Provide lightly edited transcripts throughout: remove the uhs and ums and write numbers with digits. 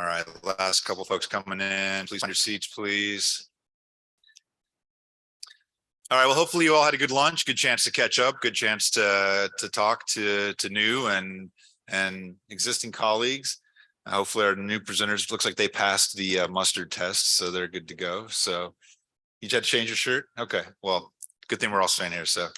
All right, last couple folks coming in. Please find your seats, please. All right, well, hopefully you all had a good lunch, good chance to catch up, good chance to talk to new and existing colleagues. Hopefully our new presenters, looks like they passed the mustard test, so they're good to go. So you had to change your shirt? Okay, well, good thing we're all staying here. So,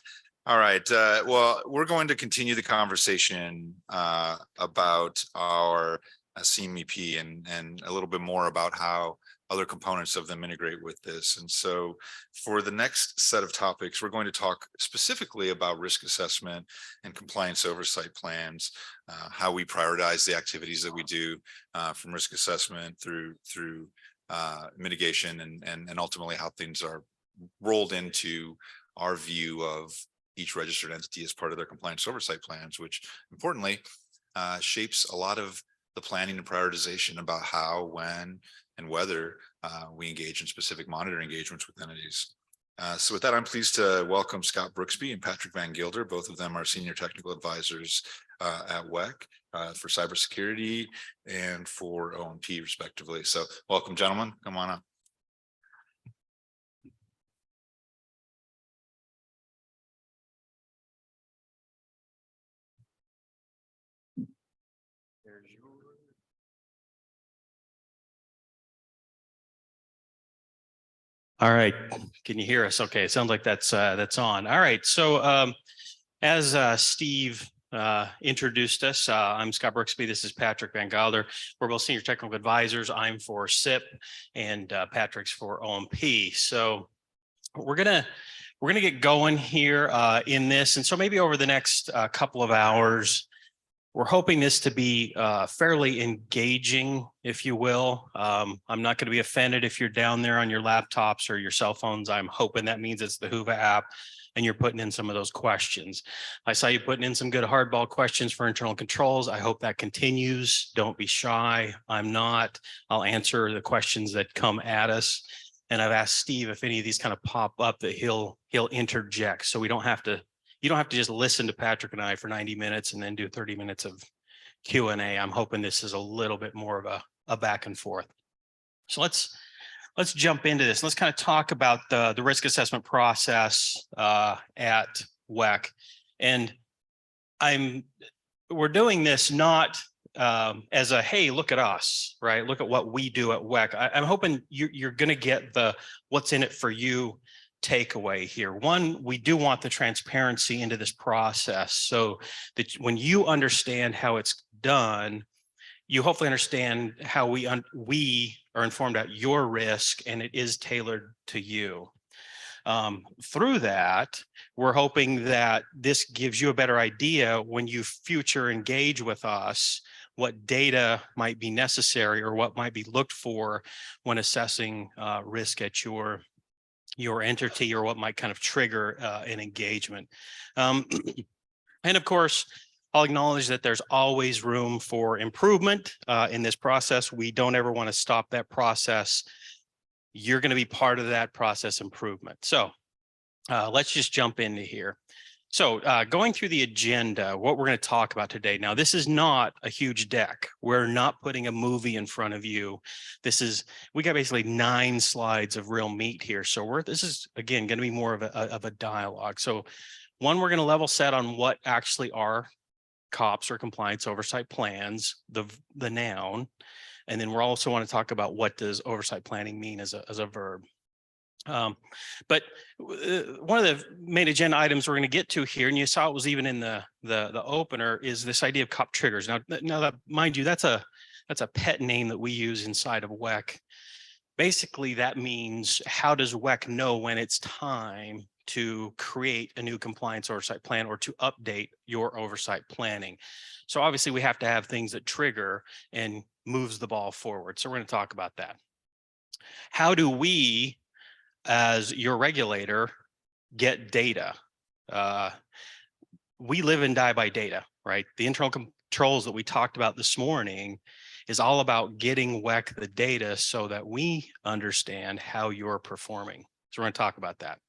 all right, well, we're going to continue the conversation about our CMEP and a little bit more about how other components of them integrate with this. And so for the next set of topics, we're going to talk specifically about risk assessment and compliance oversight plans, how we prioritize the activities that we do from risk assessment through mitigation and ultimately how things are rolled into our view of each registered entity as part of their compliance oversight plans, which importantly shapes a lot of the planning and prioritization about how, when, and whether we engage in specific monitoring engagements with entities. So with that, I'm pleased to welcome Scott Brooksby and Patrick Van Gilder. Both of them are senior technical advisors at WEC for cybersecurity and for O&P respectively. So welcome, gentlemen. Come on up. All right, can you hear us? Okay, it sounds like that's on. All right, so as Steve introduced us, I'm Scott Brooksby. This is Patrick Van Gelder. We're both senior technical advisors. I'm for SIP, and Patrick's for O&P. So we're gonna get going here in this, and so maybe over the next couple of hours, we're hoping this to be fairly engaging, if you will. I'm not going to be offended if you're down there on your laptops or your cell phones. I'm hoping that means it's the Hoover app and you're putting in some of those questions. I saw you putting in some good hardball questions for internal controls. I hope that continues. Don't be shy. I'm not. I'll answer the questions that come at us. And I've asked Steve if any of these kind of pop up that he'll interject, so we don't have to. You don't have to just listen to Patrick and I for 90 minutes and then do 30 minutes of Q&A. I'm hoping this is a little bit more of a back and forth. So let's jump into this. Let's kind of talk about the risk assessment process at WEC. And we're doing this not as a, hey, look at us, right? Look at what we do at WEC. I'm hoping you're going to get the what's in it for you takeaway here. One, we do want the transparency into this process so that when you understand how it's done, you hopefully understand how we are informed at your risk, and it is tailored to you. Through that, we're hoping that this gives you a better idea when you future engage with us, what data might be necessary or what might be looked for when assessing risk at your entity, or what might kind of trigger an engagement. And of course, I'll acknowledge that there's always room for improvement in this process. We don't ever want to stop that process. You're going to be part of that process improvement. So let's just jump into here. So going through the agenda, what we're going to talk about today. Now, this is not a huge deck. We're not putting a movie in front of you. We got basically 9 slides of real meat here. So this is, again, going to be more of a dialogue. So one, we're going to level set on what actually are COPS or compliance oversight plans, the noun. And then we're also want to talk about what does oversight planning mean as a verb. But one of the main agenda items we're going to get to here, and you saw it was even in the opener, is this idea of COP triggers. Now that, mind you, that's a pet name that we use inside of WEC. Basically, that means how does WEC know when it's time to create a new compliance oversight plan or to update your oversight planning. So obviously we have to have things that trigger and moves the ball forward. So we're going to talk about that. How do we, as your regulator, get data? We live and die by data, right? The internal controls that we talked about this morning is all about getting WEC the data so that we understand how you're performing. So we're going to talk about that.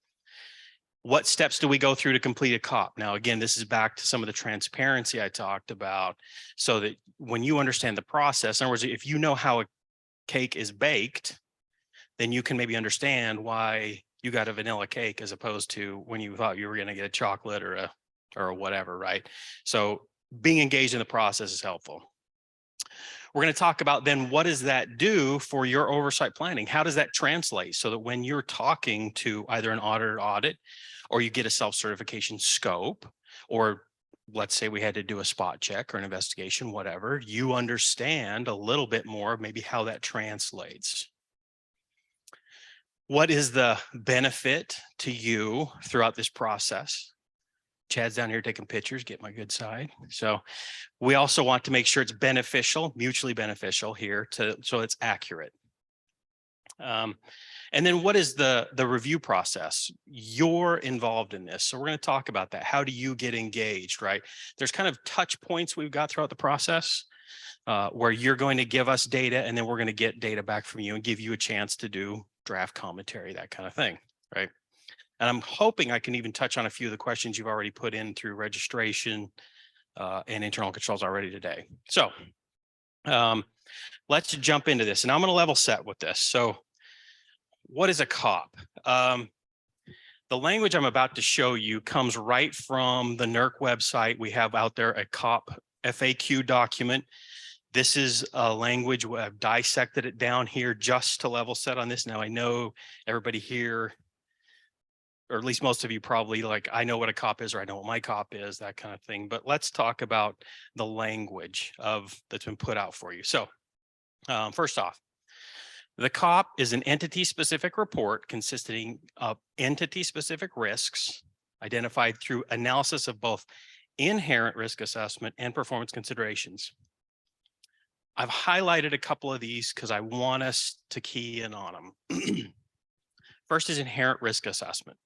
What steps do we go through to complete a COP? Now, again, this is back to some of the transparency I talked about, so that when you understand the process, in other words, if you know how a cake is baked, then you can maybe understand why you got a vanilla cake as opposed to when you thought you were going to get a chocolate or a whatever, right? So being engaged in the process is helpful. We're going to talk about then, what does that do for your oversight planning? How does that translate so that when you're talking to either an auditor audit, or you get a self-certification scope, or let's say we had to do a spot check or an investigation, whatever, you understand a little bit more of maybe how that translates. What is the benefit to you throughout this process? Chad's down here taking pictures, get my good side. So we also want to make sure it's beneficial, mutually beneficial here, so it's accurate. And then what is the review process? You're involved in this. So we're going to talk about that. How do you get engaged, right? There's kind of touch points we've got throughout the process where you're going to give us data, and then we're going to get data back from you and give you a chance to do draft commentary, that kind of thing, right? And I'm hoping I can even touch on a few of the questions you've already put in through registration and internal controls already today. So let's jump into this, and I'm going to level set with this. So what is a COP? The language I'm about to show you comes right from the NERC website. We have out there a COP FAQ document. This is a language where I've dissected it down here just to level set on this. Now, I know everybody here, or at least most of you probably, like, I know what a COP is, or I know what my COP is, that kind of thing. But let's talk about the language that's been put out for you. So first off, the COP is an entity-specific report consisting of entity-specific risks identified through analysis of both inherent risk assessment and performance considerations. I've highlighted a couple of these because I want us to key in on them. First is inherent risk assessment.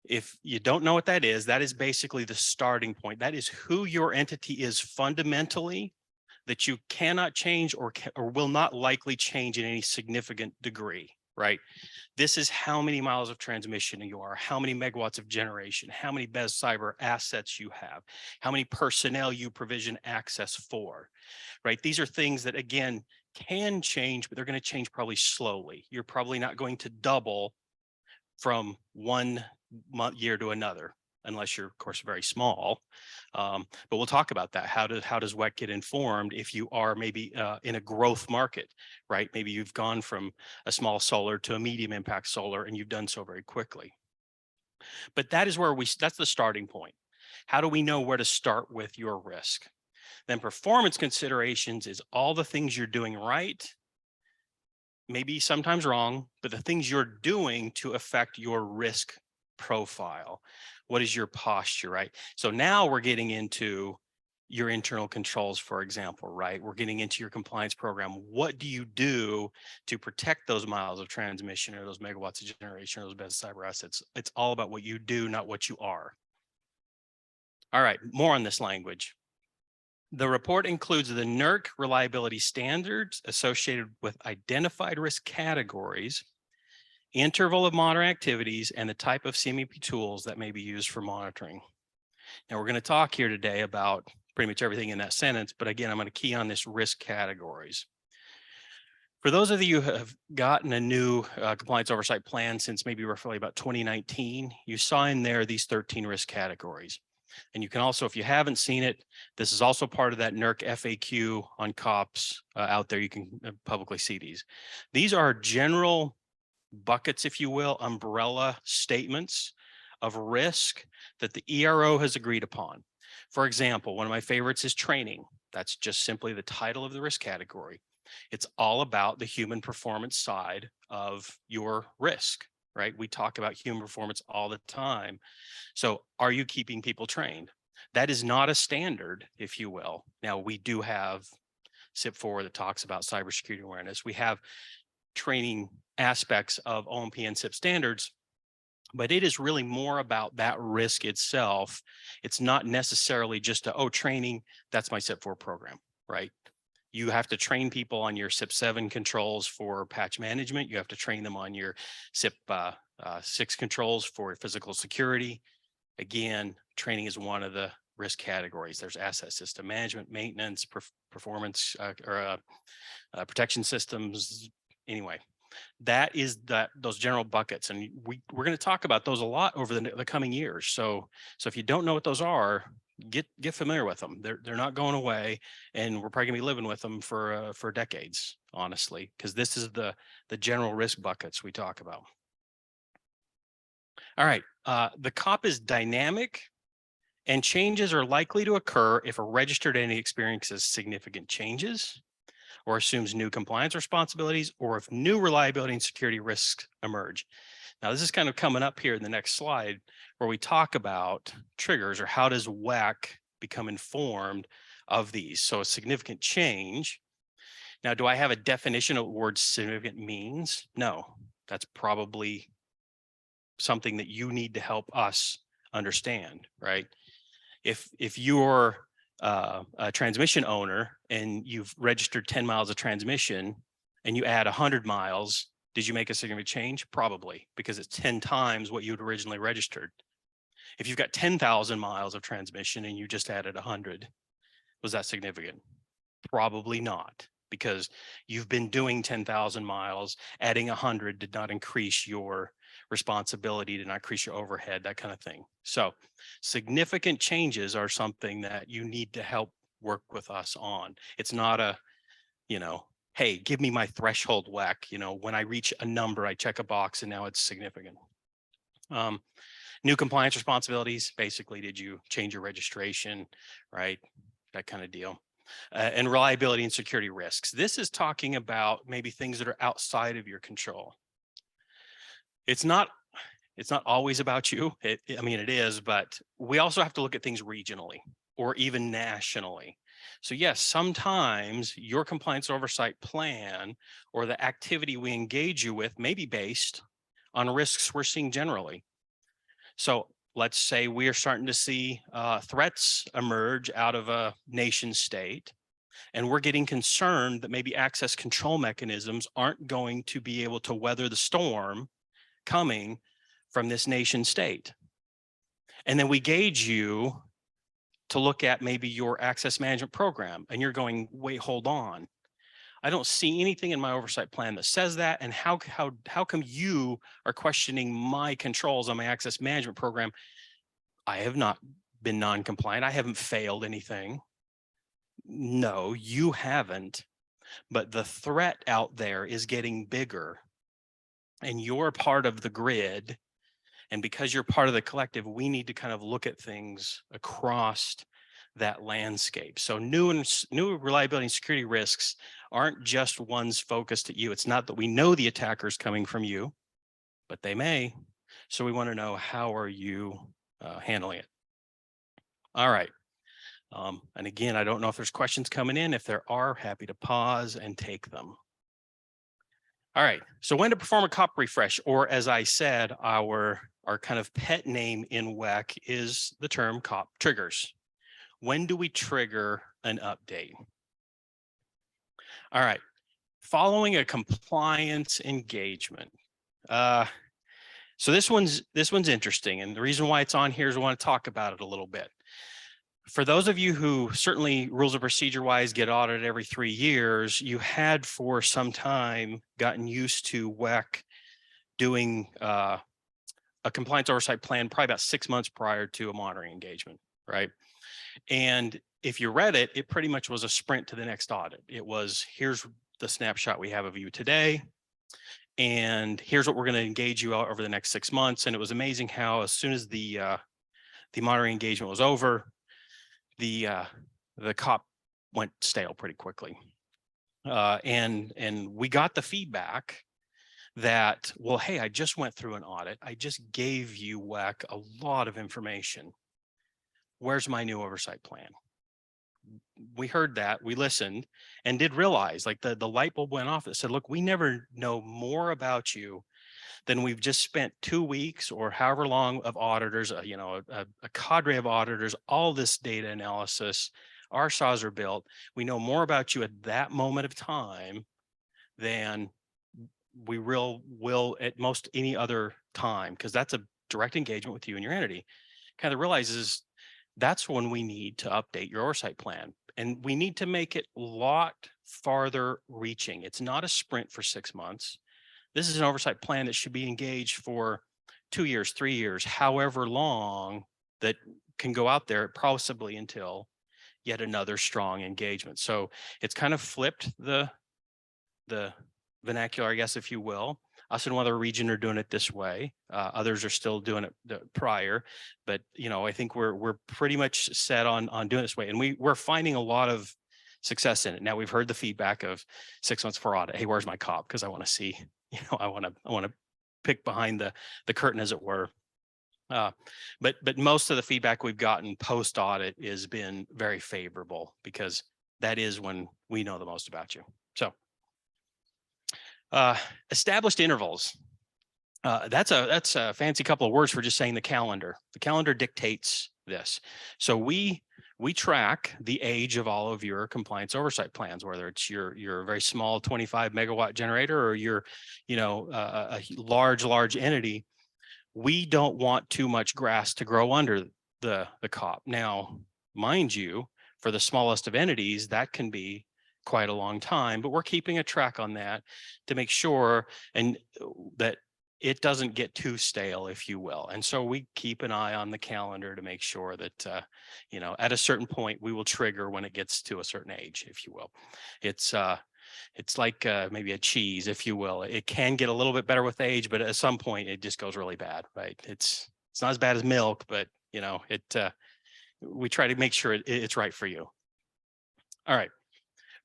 If you don't know what that is basically the starting point. That is who your entity is fundamentally, that you cannot change or will not likely change in any significant degree, right? This is how many miles of transmission you are, how many megawatts of generation, how many BES cyber assets you have, how many personnel you provision access for, right? These are things that, again, can change, but they're going to change probably slowly. You're probably not going to double from one year to another, unless you're, of course, very small. But we'll talk about that. How does WEC get informed if you are maybe in a growth market, right? Maybe you've gone from a small solar to a medium impact solar, and you've done so very quickly. But that is where that's the starting point. How do we know where to start with your risk? Then performance considerations is all the things you're doing right, maybe sometimes wrong, but the things you're doing to affect your risk profile. What is your posture, right? So now we're getting into your internal controls, for example, right? We're getting into your compliance program. What do you do to protect those miles of transmission or those megawatts of generation or those BES cyber assets? It's all about what you do, not what you are. All right, more on this language. The report includes the NERC reliability standards associated with identified risk categories, interval of monitoring activities, and the type of CMEP tools that may be used for monitoring. Now, we're going to talk here today about pretty much everything in that sentence, but again, I'm going to key on this risk categories. For those of you who have gotten a new compliance oversight plan since maybe roughly about 2019, you saw in there these 13 risk categories. And you can also, if you haven't seen it, this is also part of that NERC FAQ on COPS out there. You can publicly see these. These are general buckets, if you will, umbrella statements of risk that the ERO has agreed upon. For example, one of my favorites is training. That's just simply the title of the risk category. It's all about the human performance side of your risk, right? We talk about human performance all the time. So are you keeping people trained? That is not a standard, if you will. Now, we do have SIP4 that talks about cybersecurity awareness. We have training aspects of OMP and SIP standards, but it is really more about that risk itself. It's not necessarily just training, that's my SIP4 program, right? You have to train people on your SIP7 controls for patch management. You have to train them on your SIP 6 controls for physical security. Again, training is one of the risk categories. There's asset system management, maintenance, performance, protection systems. Anyway, that is those general buckets, and we're going to talk about those a lot over the coming years. So if you don't know what those are, get familiar with them. They're not going away, and we're probably going to be living with them for decades, honestly, because this is the general risk buckets we talk about. All right, the COP is dynamic, and changes are likely to occur if a registered entity experiences significant changes or assumes new compliance responsibilities, or if new reliability and security risks emerge. Now, this is kind of coming up here in the next slide where we talk about triggers, or how does WEC become informed of these. So a significant change. Now, do I have a definition of what word significant means? No, that's probably something that you need to help us understand, right? If you're a transmission owner and you've registered 10 miles of transmission and you add 100 miles, did you make a significant change? Probably, because it's 10 times what you'd originally registered. If you've got 10,000 miles of transmission and you just added 100, was that significant? Probably not, because you've been doing 10,000 miles. Adding 100 did not increase your responsibility, did not increase your overhead, that kind of thing. So significant changes are something that you need to help work with us on. It's not a, hey, give me my threshold WEC. When I reach a number, I check a box and now it's significant. New compliance responsibilities, basically, did you change your registration, right? That kind of deal. And reliability and security risks. This is talking about maybe things that are outside of your control. It's not always about you. It is, but we also have to look at things regionally or even nationally. So yes, sometimes your compliance oversight plan or the activity we engage you with may be based on risks we're seeing generally. So let's say we are starting to see threats emerge out of a nation state, and we're getting concerned that maybe access control mechanisms aren't going to be able to weather the storm coming from this nation state. And then we gauge you to look at maybe your access management program, and you're going, wait, hold on. I don't see anything in my oversight plan that says that. And how come you are questioning my controls on my access management program? I have not been non-compliant. I haven't failed anything. No, you haven't. But the threat out there is getting bigger, and you're part of the grid. And because you're part of the collective, we need to kind of look at things across that landscape. So new reliability and security risks aren't just ones focused at you. It's not that we know the attacker's coming from you, but they may. So we want to know, how are you handling it? All right. And again, I don't know if there's questions coming in. If there are, happy to pause and take them. All right. So when to perform a COP refresh, or as I said, our kind of pet name in WEC is the term COP triggers. When do we trigger an update? All right. Following a compliance engagement. So this one's interesting, and the reason why it's on here is I want to talk about it a little bit. For those of you who certainly rules of procedure wise get audited every 3 years, you had for some time gotten used to WEC doing a compliance oversight plan probably about 6 months prior to a monitoring engagement, right? And if you read it, it pretty much was a sprint to the next audit. It was, here's the snapshot we have of you today, and here's what we're going to engage you out over the next 6 months. And it was amazing how as soon as the monitoring engagement was over, the COP went stale pretty quickly. And we got the feedback that, well, hey, I just went through an audit. I just gave you WEC a lot of information. Where's my new oversight plan? We heard that, we listened, and did realize, like, the light bulb went off that said, look, we never know more about you than we've just spent 2 weeks or however long of auditors, a cadre of auditors, all this data analysis, our saws are built. We know more about you at that moment of time than we will at most any other time, because that's a direct engagement with you and your entity, kind of realizes that's when we need to update your oversight plan. And we need to make it a lot farther reaching. It's not a sprint for 6 months. This is an oversight plan that should be engaged for 2 years, 3 years, however long that can go out there, possibly until yet another strong engagement. So it's kind of flipped the vernacular, I guess, if you will. Us and one other region are doing it this way. Others are still doing it prior, but I think we're pretty much set on doing it this way, and we're finding a lot of success in it. Now we've heard the feedback of 6 months for audit. Hey, where's my cop? Because I want to see, I want to pick behind the curtain, as it were. But most of the feedback we've gotten post audit has been very favorable, because that is when we know the most about you. So established intervals. That's a fancy couple of words for just saying the calendar. The calendar dictates this. So we track the age of all of your compliance oversight plans, whether it's your very small 25 megawatt generator or your a large entity. We don't want too much grass to grow under the COP. Now, mind you, for the smallest of entities, that can be quite a long time, but we're keeping a track on that to make sure that it doesn't get too stale, if you will. And so we keep an eye on the calendar to make sure that, at a certain point, we will trigger when it gets to a certain age, if you will. It's like maybe a cheese, if you will. It can get a little bit better with age, but at some point it just goes really bad, right? It's not as bad as milk, but we try to make sure it's right for you. All right.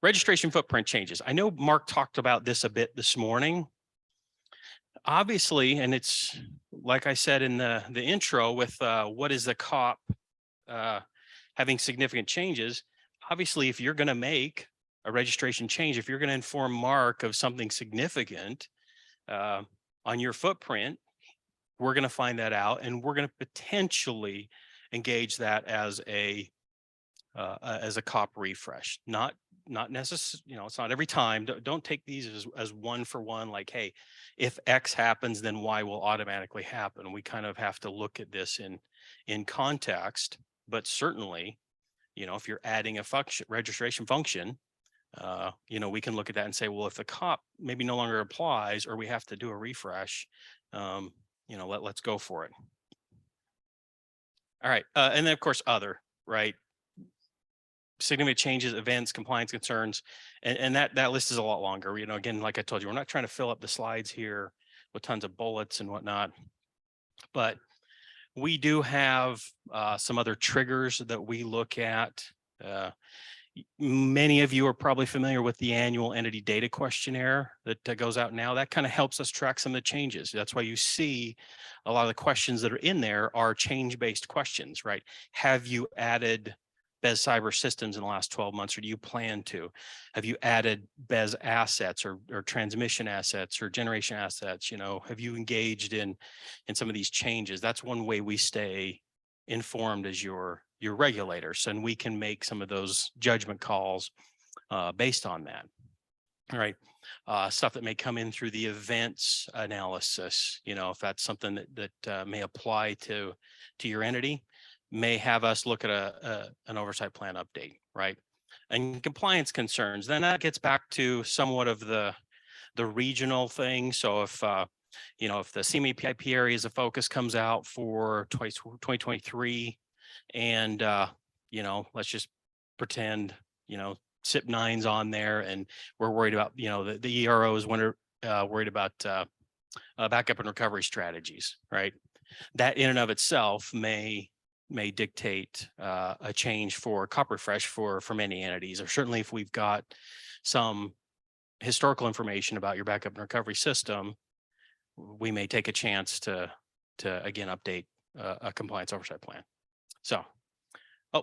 Registration footprint changes. I know Mark talked about this a bit this morning. Obviously, and it's like I said in the intro with what is the COP having significant changes. Obviously, if you're going to make a registration change, if you're going to inform Mark of something significant on your footprint, we're going to find that out, and we're going to potentially engage that as a COP refresh. Not necessarily, it's not every time. Don't take these as one for one, like, hey, if X happens, then Y will automatically happen. We kind of have to look at this in context, but certainly, if you're adding a registration function, we can look at that and say, well, if the COP maybe no longer applies, or we have to do a refresh, let's go for it. All right. And then of course, other, right? Significant changes, events, compliance concerns, and that list is a lot longer. Again, like I told you, we're not trying to fill up the slides here with tons of bullets and whatnot, but we do have some other triggers that we look at. Many of you are probably familiar with the annual entity data questionnaire that goes out now. That kind of helps us track some of the changes. That's why you see a lot of the questions that are in there are change-based questions, right? Have you added BES cyber systems in the last 12 months, or do you plan to? Have you added BES assets or transmission assets or generation assets? Have you engaged in some of these changes? That's one way we stay informed as your regulators, and we can make some of those judgment calls based on that. All right. Stuff that may come in through the events analysis, if that's something that may apply to your entity, may have us look at an oversight plan update, right? And compliance concerns, then that gets back to somewhat of the regional thing. So if if the CMAP areas of focus comes out for 2023, and let's just pretend SIP 9's on there, and we're worried about the EROs worried about backup and recovery strategies, right? That in and of itself may dictate a change for COP refresh for many entities, or certainly if we've got some historical information about your backup and recovery system, we may take a chance to again update a compliance oversight plan. So,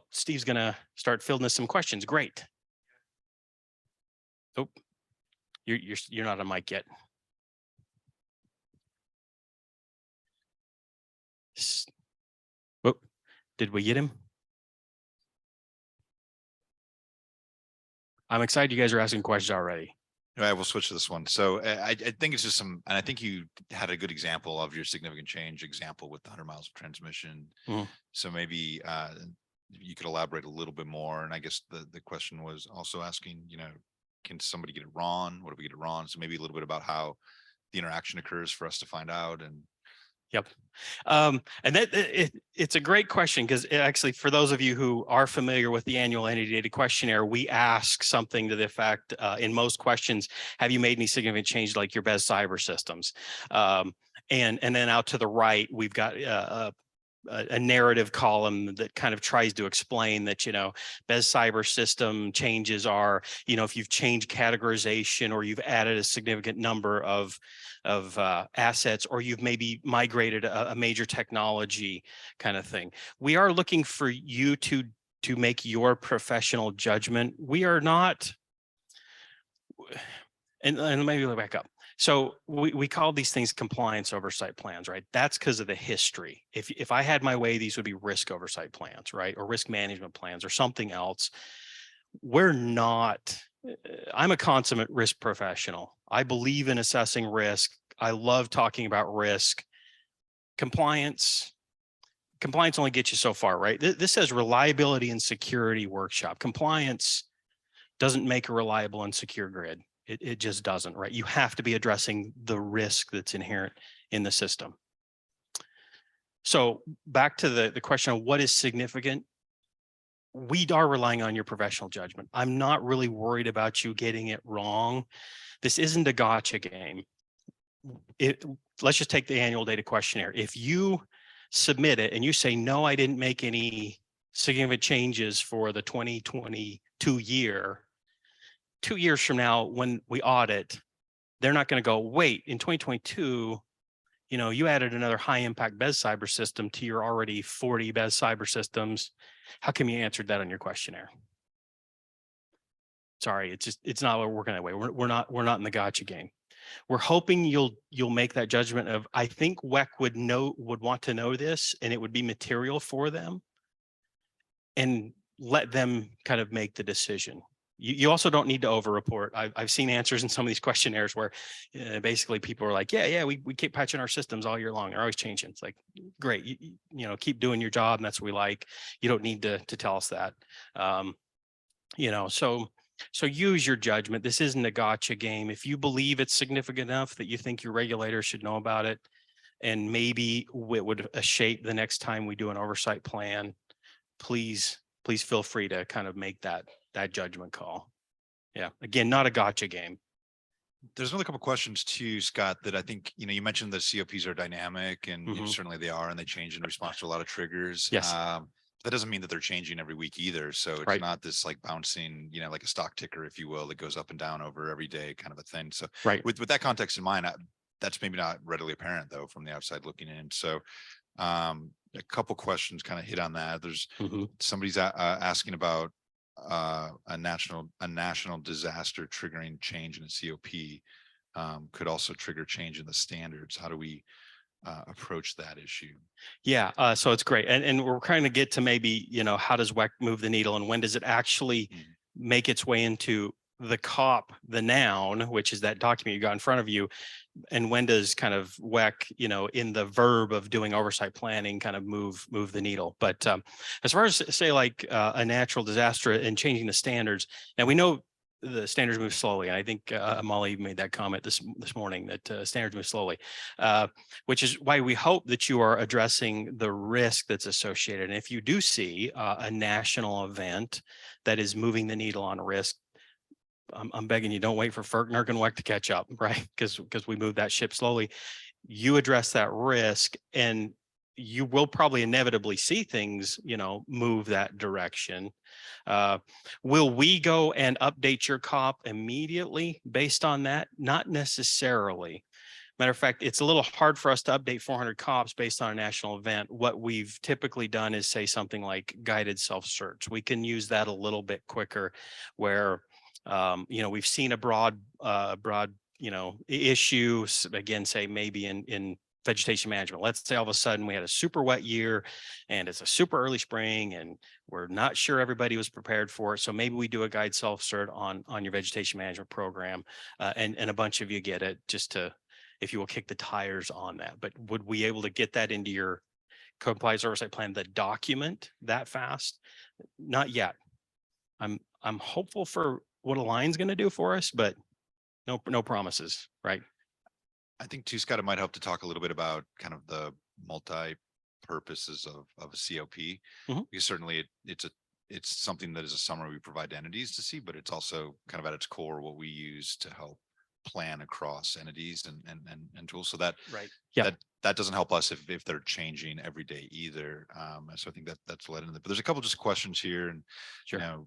Steve's gonna start fielding us some questions. Great. Oh, you're not on mic yet. Oh, did we get him? I'm excited you guys are asking questions already. All right, we'll switch to this one. So I think it's just some, and I think you had a good example of your significant change example with the 100 miles of transmission. Mhm. So maybe you could elaborate a little bit more. And I guess the question was also asking, can somebody get it wrong? What if we get it wrong? So maybe a little bit about how the interaction occurs for us to find out. And Yep. And it's a great question because actually, for those of you who are familiar with the annual entity data questionnaire, we ask something to the effect in most questions: have you made any significant change like your BES cyber systems? And then out to the right, we've got a narrative column that kind of tries to explain that, BES cyber system changes are, if you've changed categorization or you've added a significant number of assets, or you've maybe migrated a major technology kind of thing. We are looking for you to make your professional judgment. We are not, and maybe we'll back up. So we call these things compliance oversight plans, right? That's because of the history. If I had my way, these would be risk oversight plans, right? Or risk management plans or something else. We're not, I'm a consummate risk professional. I believe in assessing risk. I love talking about risk. Compliance only gets you so far, right? This says reliability and security workshop. Compliance doesn't make a reliable and secure grid. It just doesn't, right? You have to be addressing the risk that's inherent in the system. So back to the question of what is significant, we are relying on your professional judgment. I'm not really worried about you getting it wrong. This isn't a gotcha game. Let's just take the annual data questionnaire. If you submit it and you say, no, I didn't make any significant changes for the 2022 year, 2 years from now, when we audit, they're not going to go, wait, in 2022, you added another high impact BES cyber system to your already 40 BES cyber systems. How come you answered that on your questionnaire? Sorry, it's not working that way. We're not in the gotcha game. We're hoping you'll make that judgment of, I think WEC would want to know this, and it would be material for them, and let them kind of make the decision. You also don't need to over-report. I've seen answers in some of these questionnaires where basically people are like, yeah, we keep patching our systems all year long. They're always changing. It's like, great, keep doing your job, and that's what we like. You don't need to tell us that. So use your judgment. This isn't a gotcha game. If you believe it's significant enough that you think your regulator should know about it, and maybe it would shape the next time we do an oversight plan, please feel free to kind of make that judgment call. Yeah, again, not a gotcha game. There's another couple of questions too, Scott, that I think, you mentioned the COPs are dynamic, and certainly they are, and they change in response to a lot of triggers. Yes. That doesn't mean that they're changing every week either. So it's not this like bouncing, like a stock ticker, if you will, that goes up and down over every day kind of a thing. So with that context in mind, that's maybe not readily apparent though from the outside looking in. So a couple questions kind of hit on that. There's somebody's asking about a national disaster triggering change in a COP could also trigger change in the standards. How do we approach that issue? Yeah, so it's great, and we're trying to get to maybe how does WEC move the needle, and when does it actually make its way into the COP, the noun, which is that document you got in front of you, and when does kind of WEC, in the verb of doing oversight planning, kind of move the needle. But as far as say like a natural disaster and changing the standards, and we know the standards move slowly. And I think Molly made that comment this morning that standards move slowly, which is why we hope that you are addressing the risk that's associated. And if you do see a national event that is moving the needle on risk, I'm begging you, don't wait for FERC, NERC, and WEC to catch up, right? Because we move that ship slowly. You address that risk, and you will probably inevitably see things, move that direction. Will we go and update your COP immediately based on that? Not necessarily. Matter of fact, it's a little hard for us to update 400 COPs based on a national event. What we've typically done is say something like guided self-search. We can use that a little bit quicker, where we've seen a broad issue, again, say maybe in vegetation management. Let's say all of a sudden we had a super wet year and it's a super early spring and we're not sure everybody was prepared for it. So maybe we do a guide self-cert on your vegetation management program, and a bunch of you get it just to, if you will, kick the tires on that. But would we able to get that into your compliance oversight plan, the document, that fast? Not yet. I'm hopeful for what Align's going to do for us, but no promises, right? I think too, Scott, it might help to talk a little bit about kind of the multi-purposes of a COP. Mhm. Because certainly it's something that is a summary we provide to entities to see, but it's also kind of at its core what we use to help plan across entities and tools. So that Right. Yeah. that doesn't help us if they're changing every day either. So I think that's led into it. But there's a couple just questions here, and Sure.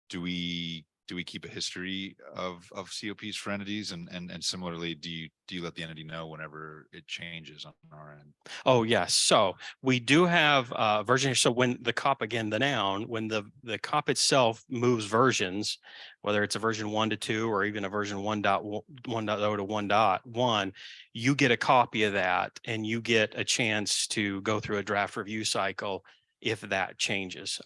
Do we keep a history of COPs for entities, and similarly, do you let the entity know whenever it changes on our end? Oh, yes. So we do have a version here. So when the COP, again, the noun, when the COP itself moves versions, whether it's a version 1 to 2 or even a version 1.1.0 to 1.1, you get a copy of that and you get a chance to go through a draft review cycle if that changes.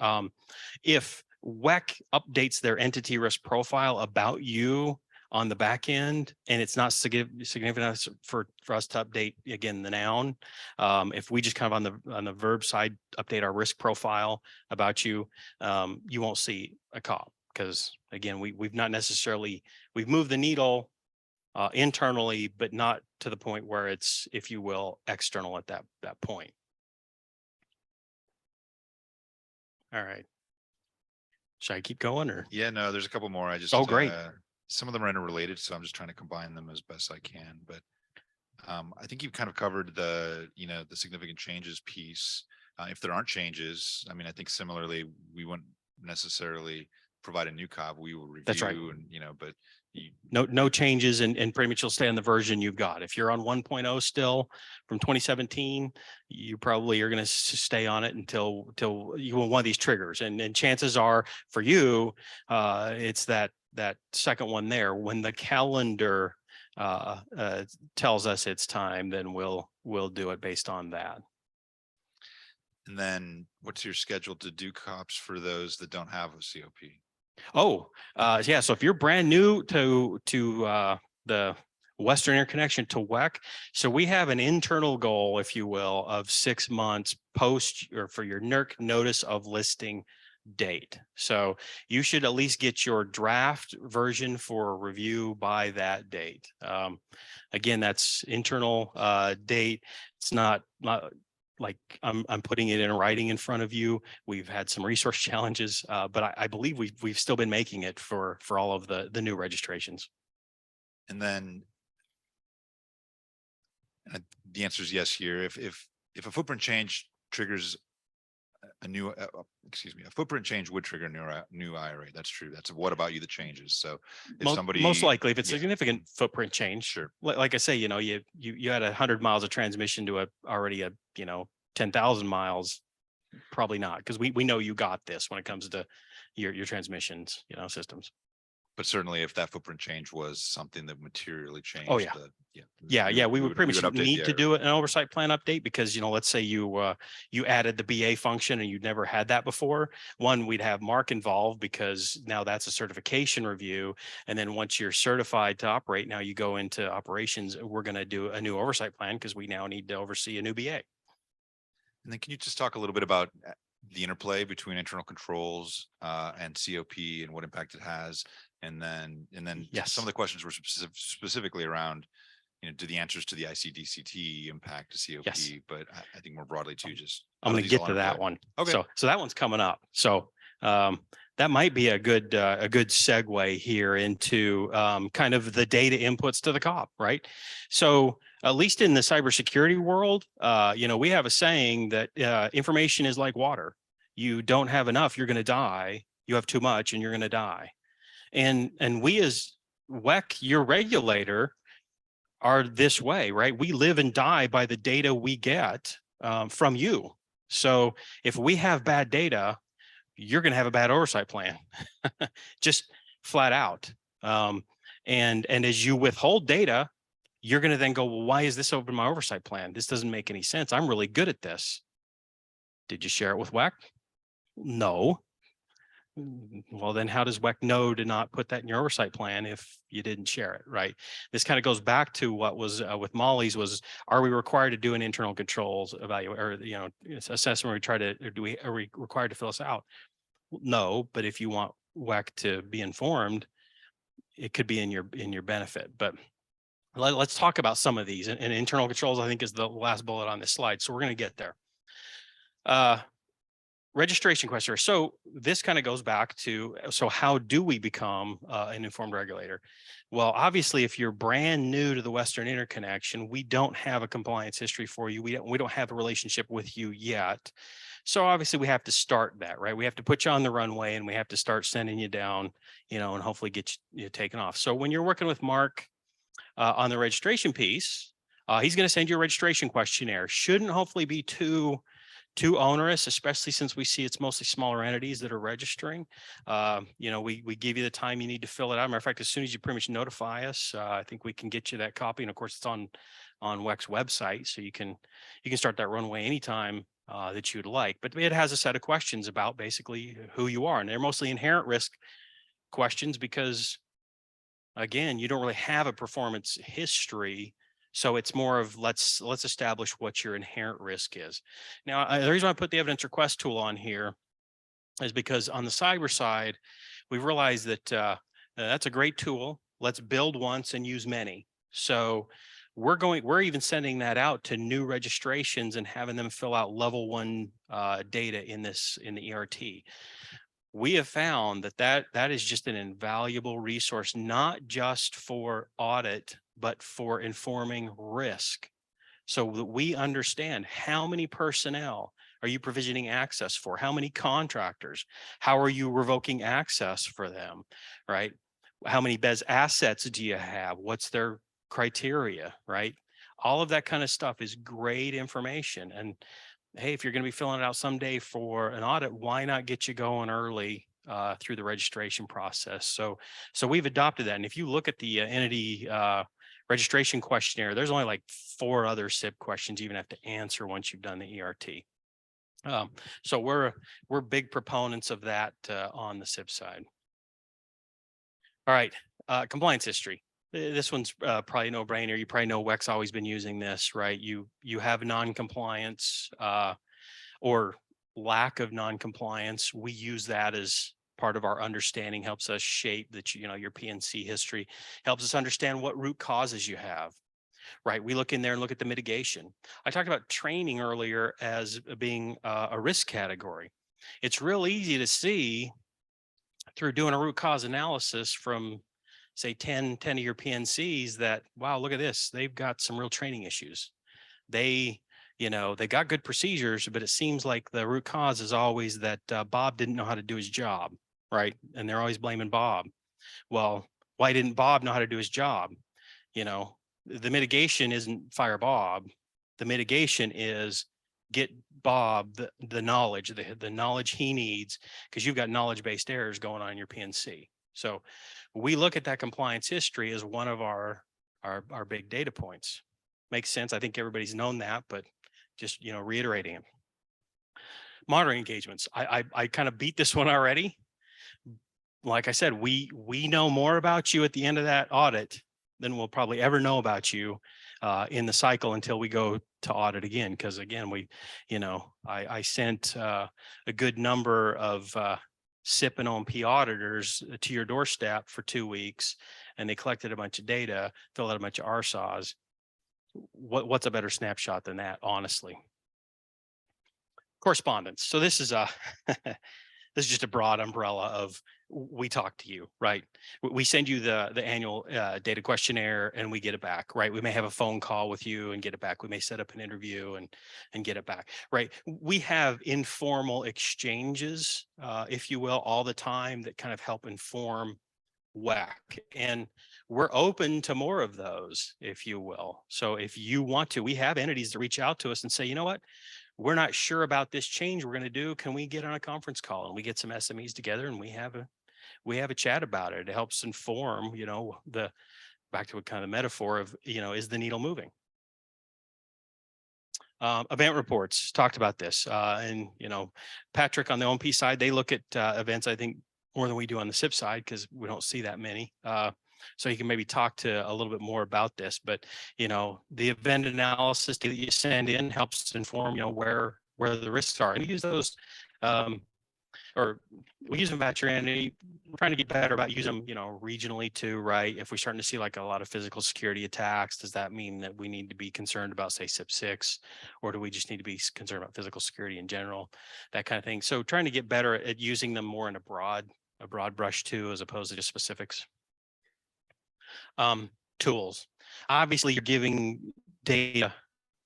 If WEC updates their entity risk profile about you on the back end, and it's not significant enough for us to update, again, the noun. If we just kind of on the verb side update our risk profile about you, you won't see a COP, because again, we've not necessarily, we've moved the needle internally, but not to the point where it's, if you will, external at that point. All right. Should I keep going, or? Yeah, no, there's a couple more. I just, Oh, great. Some of them are interrelated, so I'm just trying to combine them as best I can. But I think you've kind of covered the significant changes piece. If there aren't changes, I mean, I think similarly, we wouldn't necessarily provide a new COP. We will review. That's right. And but no changes, and pretty much you'll stay on the version you've got. If you're on 1.0 still from 2017, you probably are going to stay on it until you want one of these triggers. And chances are for you, it's that second one there. When the calendar tells us it's time, then we'll do it based on that. And then what's your schedule to do COPs for those that don't have a COP? Oh, yeah. So if you're brand new to the Western Interconnection to WEC, so we have an internal goal, if you will, of 6 months post or for your NERC notice of listing date. So you should at least get your draft version for review by that date. Again, that's internal date. It's not like I'm putting it in writing in front of you. We've had some resource challenges, but I believe we've still been making it for all of the new registrations. And then the answer is yes here. If a footprint change triggers a new, a footprint change would trigger a new IRA. That's true. That's what about you that changes. So if somebody, most likely, if it's a significant footprint change, sure. Like I say, you had 100 miles of transmission to already 10,000 miles, probably not, because we know you got this when it comes to your transmissions, systems. But certainly if that footprint change was something that materially changed. Oh, yeah. We would pretty much need to do an oversight plan update, because, let's say you added the BA function and you'd never had that before. One, we'd have Mark involved, because now that's a certification review. And then once you're certified to operate, now you go into operations. We're going to do a new oversight plan, because we now need to oversee a new BA. And then can you just talk a little bit about the interplay between internal controls and COP and what impact it has? And then yes, some of the questions were specifically around, do the answers to the ICDCT impact to COP? Yes. But I think more broadly too, just I'm going to get to that one. Okay. So that one's coming up. So that might be a good segue here into kind of the data inputs to the COP, right? So at least in the cybersecurity world, we have a saying that information is like water. You don't have enough, you're going to die. You have too much, and you're going to die. And we as WEC, your regulator, are this way, right? We live and die by the data we get from you. So if we have bad data, you're going to have a bad oversight plan, just flat out. And as you withhold data, you're going to then go, well, why is this over my oversight plan? This doesn't make any sense. I'm really good at this. Did you share it with WEC? No. Well, then how does WEC know to not put that in your oversight plan if you didn't share it, right? This kind of goes back to what was with Molly's was, are we required to do an internal controls evaluate or, assessment? We try to, or are we required to fill this out? No, but if you want WEC to be informed, it could be in your benefit. But let's talk about some of these. And internal controls, I think, is the last bullet on this slide. So we're going to get there. Registration questionnaire. So this kind of goes back to, so how do we become an informed regulator? Well, obviously, if you're brand new to the Western Interconnection, we don't have a compliance history for you. We don't have a relationship with you yet. So obviously we have to start that, right? We have to put you on the runway and we have to start sending you down, and hopefully get you taken off. So when you're working with Mark on the registration piece, he's going to send you a registration questionnaire. Shouldn't hopefully be too onerous, especially since we see it's mostly smaller entities that are registering. We give you the time you need to fill it out. Matter of fact, as soon as you pretty much notify us, I think we can get you that copy. And of course, it's on WEC's website, so you can start that runway anytime that you'd like. But it has a set of questions about basically who you are, and they're mostly inherent risk questions because, again, you don't really have a performance history. So it's more of let's establish what your inherent risk is. Now, the reason I put the evidence request tool on here is because on the cyber side, we've realized that that's a great tool. Let's build once and use many. So we're even sending that out to new registrations and having them fill out level 1 data in the ERT. We have found that is just an invaluable resource, not just for audit, but for informing risk, so that we understand how many personnel are you provisioning access for, how many contractors, how are you revoking access for them, right? How many BES assets do you have? What's their criteria, right? All of that kind of stuff is great information. And hey, if you're going to be filling it out someday for an audit, why not get you going early through the registration process? So we've adopted that. And if you look at the entity registration questionnaire, there's only like 4 other SIP questions you even have to answer once you've done the ERT. So we're big proponents of that on the SIP side. All right, compliance history. This one's probably no brainer. You probably know WEC's always been using this, right? You have non-compliance or lack of non-compliance. We use that as part of our understanding, helps us shape that, your PNC history, helps us understand what root causes you have, right? We look in there and look at the mitigation. I talked about training earlier as being a risk category. It's real easy to see through doing a root cause analysis from, say, 10 of your PNCs that, wow, look at this. They've got some real training issues. They got good procedures, but it seems like the root cause is always that Bob didn't know how to do his job, right? And they're always blaming Bob. Well, why didn't Bob know how to do his job? The mitigation isn't fire Bob. The mitigation is get Bob the knowledge, the knowledge he needs, because you've got knowledge-based errors going on in your PNC. So we look at that compliance history as one of our big data points. Makes sense. I think everybody's known that, but just, reiterating it. Monitoring engagements. I kind of beat this one already. Like I said, we know more about you at the end of that audit than we'll probably ever know about you in the cycle until we go to audit again. Because again, I sent a good number of SIP and OMP auditors to your doorstep for 2 weeks, and they collected a bunch of data, filled out a bunch of RSAs. What's a better snapshot than that, honestly? Correspondence. So this is this is just a broad umbrella of we talk to you, right? We send you the annual data questionnaire and we get it back, right? We may have a phone call with you and get it back. We may set up an interview and get it back, right? We have informal exchanges, if you will, all the time that kind of help inform WEC. And we're open to more of those, if you will. So if you want to, we have entities that reach out to us and say, you know what? We're not sure about this change we're going to do. Can we get on a conference call? And we get some SMEs together and we have a chat about it. It helps inform, back to a kind of metaphor of, is the needle moving? Event reports talked about this, and Patrick on the OMP side, they look at events, I think, more than we do on the SIP side because we don't see that many. So you can maybe talk to a little bit more about this, but the event analysis that you send in helps inform where the risks are, and we use those. Or we use them at your end. We're trying to get better about using them, regionally too, right? If we're starting to see like a lot of physical security attacks, does that mean that we need to be concerned about, say, SIP6, or do we just need to be concerned about physical security in general, that kind of thing? So trying to get better at using them more in a broad brush too, as opposed to just specifics. Tools. Obviously, you're giving data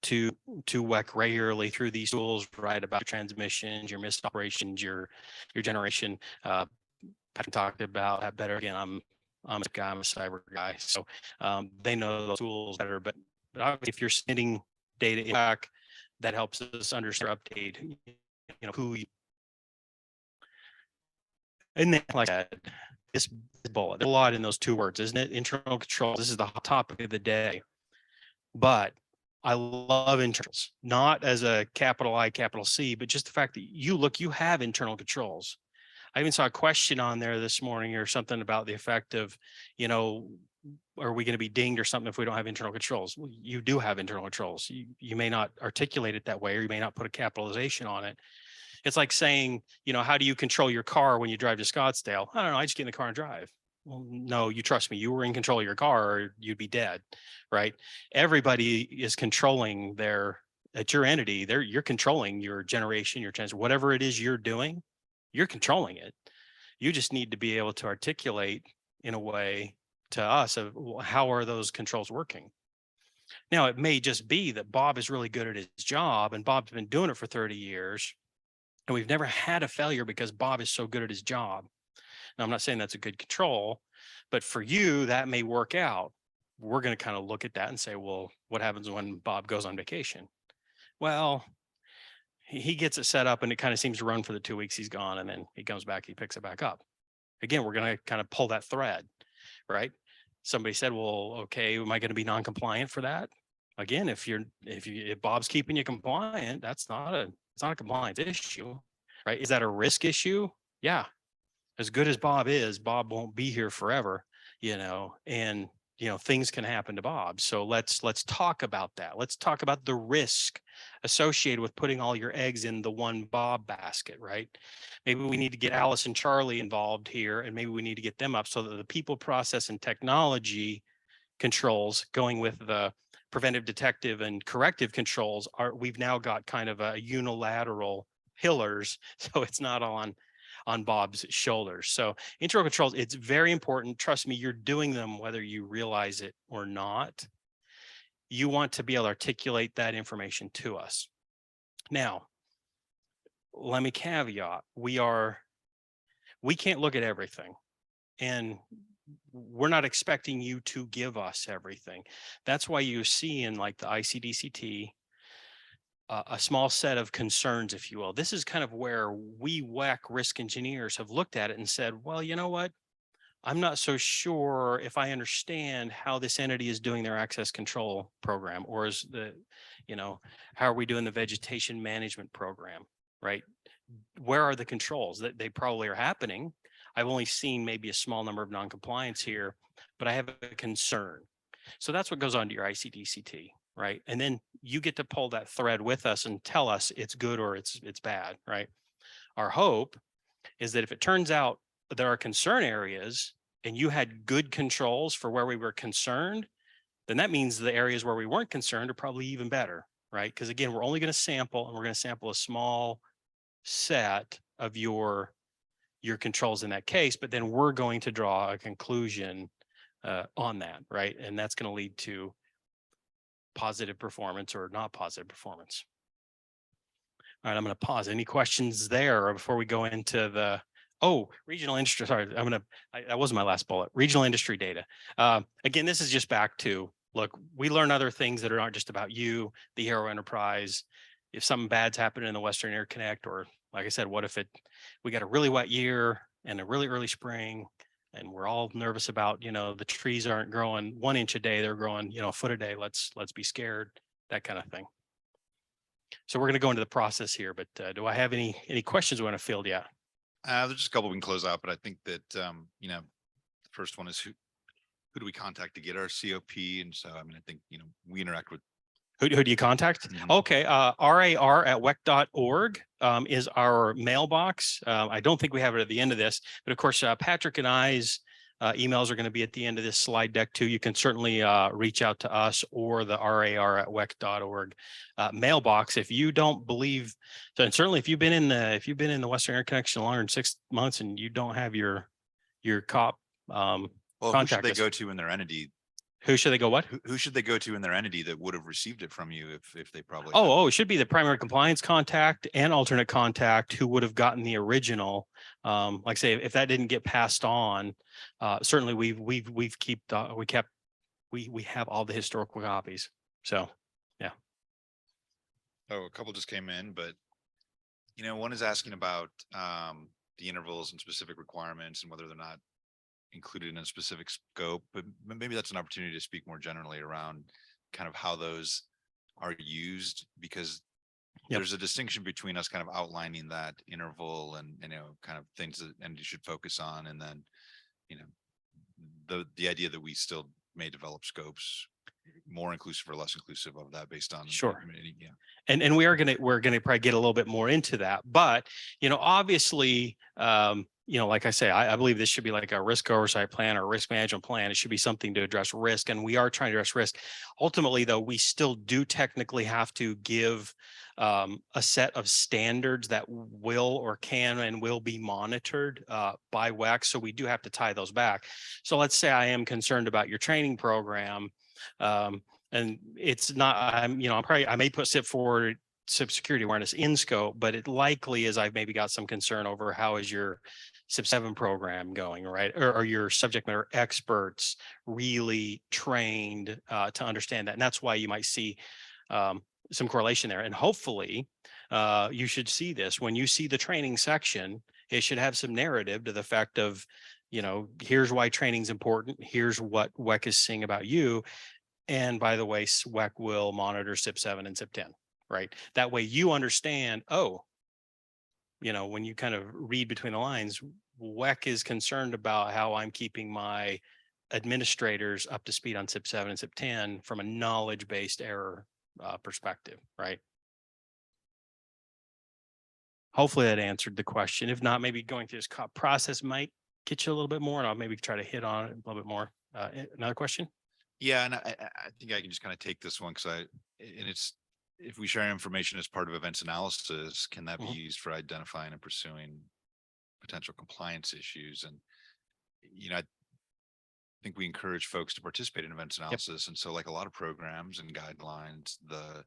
to WEC regularly through these tools, right? About your transmissions, your missed operations, your generation. Patrick talked about that better. Again, I'm a guy, I'm a cyber guy, so they know those tools better. But obviously, if you're sending data back, that helps us understand, update, who. And then, like that, this bullet, there's a lot in those two words, isn't it? Internal controls. This is the hot topic of the day, but I love internals, not as a capital I, capital C, but just the fact that you have internal controls. I even saw a question on there this morning or something about the effect of, are we going to be dinged or something if we don't have internal controls? Well, you do have internal controls. You may not articulate it that way, or you may not put a capitalization on it. It's like saying, how do you control your car when you drive to Scottsdale? I don't know. I just get in the car and drive. Well, no, you trust me, you were in control of your car or you'd be dead, right? Everybody is controlling at your entity, you're controlling your generation, your transfer, whatever it is you're doing, you're controlling it. You just need to be able to articulate in a way to us of how are those controls working. Now, it may just be that Bob is really good at his job and Bob's been doing it for 30 years and we've never had a failure because Bob is so good at his job. Now, I'm not saying that's a good control, but for you, that may work out. We're going to kind of look at that and say, well, what happens when Bob goes on vacation? Well, he gets it set up and it kind of seems to run for the 2 weeks he's gone, and then he comes back, he picks it back up. Again, we're going to kind of pull that thread, right? Somebody said, well, okay, am I going to be non-compliant for that? Again, if Bob's keeping you compliant, it's not a compliance issue, right? Is that a risk issue? Yeah. As good as Bob is, Bob won't be here forever, and things can happen to Bob. So let's talk about that. Let's talk about the risk associated with putting all your eggs in the one Bob basket, right? Maybe we need to get Alice and Charlie involved here, and maybe we need to get them up so that the people, process, and technology controls going with the preventive, detective, and corrective controls we've now got kind of a unilateral pillars, so it's not on Bob's shoulders. So internal controls, it's very important. Trust me, you're doing them whether you realize it or not. You want to be able to articulate that information to us. Now, let me caveat, we can't look at everything, and we're not expecting you to give us everything. That's why you see in like the ICDCT, a small set of concerns, if you will. This is kind of where we WEC risk engineers have looked at it and said, well, you know what? I'm not so sure if I understand how this entity is doing their access control program, or is how are we doing the vegetation management program, right? Where are the controls? That they probably are happening. I've only seen maybe a small number of non-compliance here, but I have a concern. So that's what goes on to your ICDCT. Right. And then you get to pull that thread with us and tell us it's good or it's bad. Right. Our hope is that if it turns out there are concern areas and you had good controls for where we were concerned, then that means the areas where we weren't concerned are probably even better. Right. Because again, we're only going to sample, and we're going to sample a small set of your controls in that case, but then we're going to draw a conclusion on that. Right. And that's going to lead to positive performance or not positive performance. All right, I'm going to pause. Any questions there before we go into the regional industry? Sorry, that wasn't my last bullet. Regional industry data. Again, this is just back to, look, we learn other things that aren't just about you, the Hero Enterprise. If something bad's happening in the Western Interconnect, or like I said, what if we got a really wet year and a really early spring? and we're all nervous about, the trees aren't growing 1 inch a day, they're growing, a foot a day. Let's be scared, that kind of thing. So we're going to go into the process here, but do I have any questions we want to field yet? There's just a couple we can close out, but I think that, the first one is who do we contact to get our COP? And so, I mean, I think, we interact with. Who do you contact? Okay, rar@wec.org is our mailbox. I don't think we have it at the end of this, but of course, Patrick and I's emails are going to be at the end of this slide deck too. You can certainly reach out to us or the rar@wec.org mailbox if you don't believe. So, and certainly if you've been in the Western Interconnection longer than 6 months and you don't have your COP, Well, who should they go to in their entity? Who should they go what? Who should they go to in their entity that would have received it from you if they probably. It should be the primary compliance contact and alternate contact who would have gotten the original. Like I say, if that didn't get passed on, certainly we have all the historical copies. So, yeah. Oh, a couple just came in, but one is asking about the intervals and specific requirements and whether they're not included in a specific scope, but maybe that's an opportunity to speak more generally around kind of how those are used, because there's a distinction between us kind of outlining that interval and, kind of things that entities should focus on. And then, the idea that we still may develop scopes more inclusive or less inclusive of that based on. Sure. Yeah. And we're gonna probably get a little bit more into that, but obviously, like I say, I believe this should be like a risk oversight plan or risk management plan. It should be something to address risk, and we are trying to address risk. Ultimately, though, we still do technically have to give a set of standards that will or can and will be monitored by WEC. So we do have to tie those back. So let's say I am concerned about your training program. And it's not, I may put SIP forward, SIP security awareness in scope, but it likely is I've maybe got some concern over how is your SIP 7 program going, right? Or your subject matter experts really trained to understand that. And that's why you might see some correlation there. And hopefully you should see this when you see the training section. It should have some narrative to the fact of, here's why training is important. Here's what WEC is saying about you. And by the way, WEC will monitor SIP 7 and SIP 10, right? That way you understand, when you kind of read between the lines, WEC is concerned about how I'm keeping my administrators up to speed on SIP 7 and SIP 10 from a knowledge-based error perspective, right? Hopefully that answered the question. If not, maybe going through this process might get you a little bit more, and I'll maybe try to hit on it a little bit more. Another question? Yeah, and I think I can just kind of take this one because it's if we share information as part of events analysis, can that be used for identifying and pursuing potential compliance issues? And I think we encourage folks to participate in events analysis, and so like a lot of programs and guidelines, the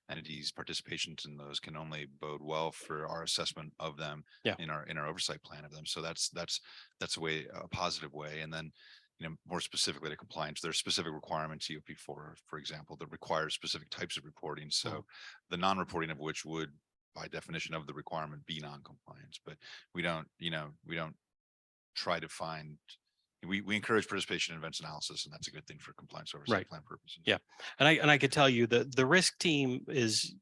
entities' participations in those can only bode well for our assessment of them in our oversight plan of them. So that's a positive way. And then more specifically to compliance, there's specific requirements, EOP4, for example, that require specific types of reporting. So the non-reporting of which would, by definition of the requirement, be non-compliance. But we don't try to find. We encourage participation in events analysis, and that's a good thing for compliance oversight plan purposes. Yeah, and I could tell you that the risk team is,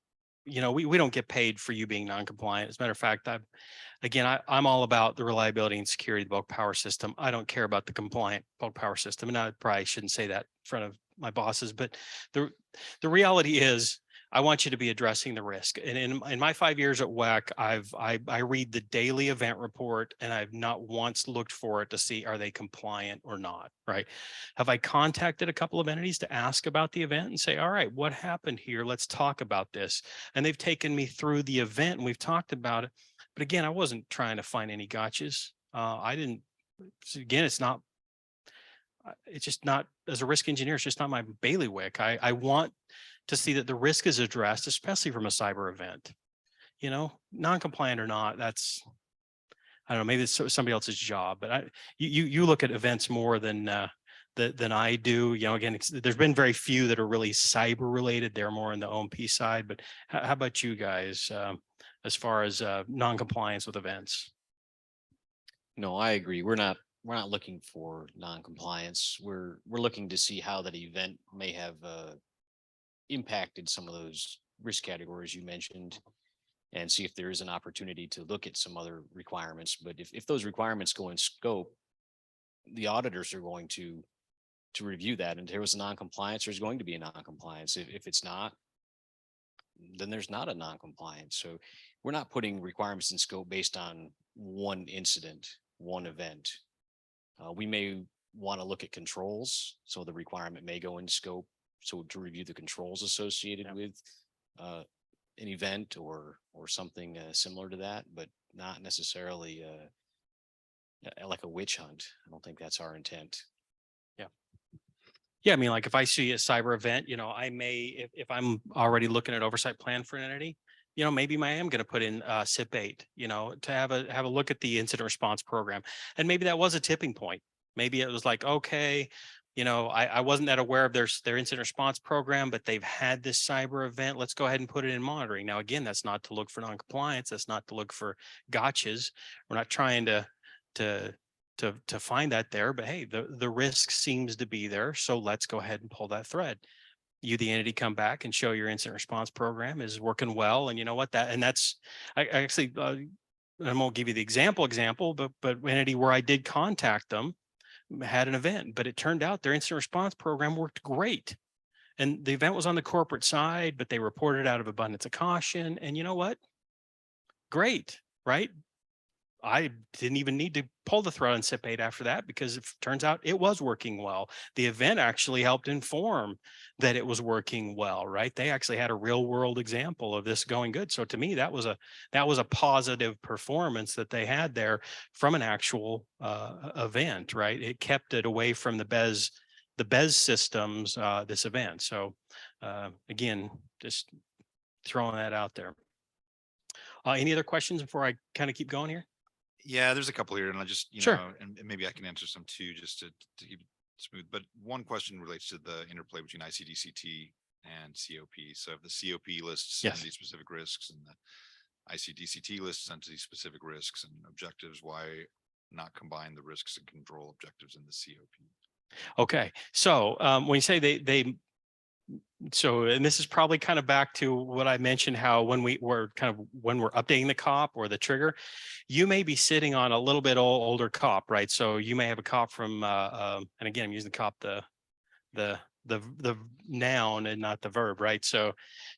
we don't get paid for you being non-compliant. As a matter of fact, I'm all about the reliability and security of the bulk power system. I don't care about the compliant bulk power system, and I probably shouldn't say that in front of my bosses. But the reality is, I want you to be addressing the risk. And in my 5 years at WEC, I read the daily event report, and I've not once looked for it to see are they compliant or not, right? Have I contacted a couple of entities to ask about the event and say, all right, what happened here? Let's talk about this. And they've taken me through the event and we've talked about it. But again, I wasn't trying to find any gotchas. It's just not, as a risk engineer, it's just not my bailiwick. I want to see that the risk is addressed, especially from a cyber event. Non-compliant or not, that's, I don't know, maybe it's somebody else's job, but you look at events more than I do. Again, there's been very few that are really cyber related. They're more in the OMP side, but how about you guys as far as non-compliance with events? No, I agree. We're not we're not looking for non-compliance. We're looking to see how that event may have impacted some of those risk categories you mentioned, and see if there is an opportunity to look at some other requirements. But if those requirements go in scope, the auditors are going to review that. And if there was a non-compliance, there's going to be a non-compliance. If it's not, then there's not a non-compliance. So we're not putting requirements in scope based on one incident, one event. We may want to look at controls, so the requirement may go in scope. So to review the controls associated with an event or something similar to that, but not necessarily like a witch hunt. I don't think that's our intent. Yeah, I mean, like if I see a cyber event, I may, if I'm already looking at oversight plan for an entity, maybe I am going to put in SIP 8, to have a look at the incident response program. And maybe that was a tipping point. Maybe it was like, okay, I wasn't that aware of their incident response program, but they've had this cyber event. Let's go ahead and put it in monitoring. Now, again, that's not to look for non-compliance. That's not to look for gotchas. We're not trying to find that there, but hey, the risk seems to be there. So let's go ahead and pull that thread. You, the entity, come back and show your incident response program is working well. And you know what, that's, I actually, I won't give you the example, but entity where I did contact them had an event, but it turned out their incident response program worked great. And the event was on the corporate side, but they reported out of abundance of caution. And you know what? Great, right? I didn't even need to pull the thread on SIP 8 after that, because it turns out it was working well. The event actually helped inform that it was working well, right? They actually had a real world example of this going good. So to me, that was a positive performance that they had there from an actual event, right? It kept it away from the BES systems, this event. So again, just throwing that out there. Any other questions before I kind of keep going here? Yeah, there's a couple here, and I just, Sure. and maybe I can answer some too, just to keep it smooth. But one question relates to the interplay between ICDCT and COP. So if the COP lists Yes. entity-specific risks and the ICDCT lists entity-specific risks and objectives, why not combine the risks and control objectives in the COP? Okay, so when you say and this is probably kind of back to what I mentioned, how when we're updating the COP or the trigger, you may be sitting on a little bit older COP, right? So you may have a COP from, and again, I'm using the COP, the noun and not the verb, right? So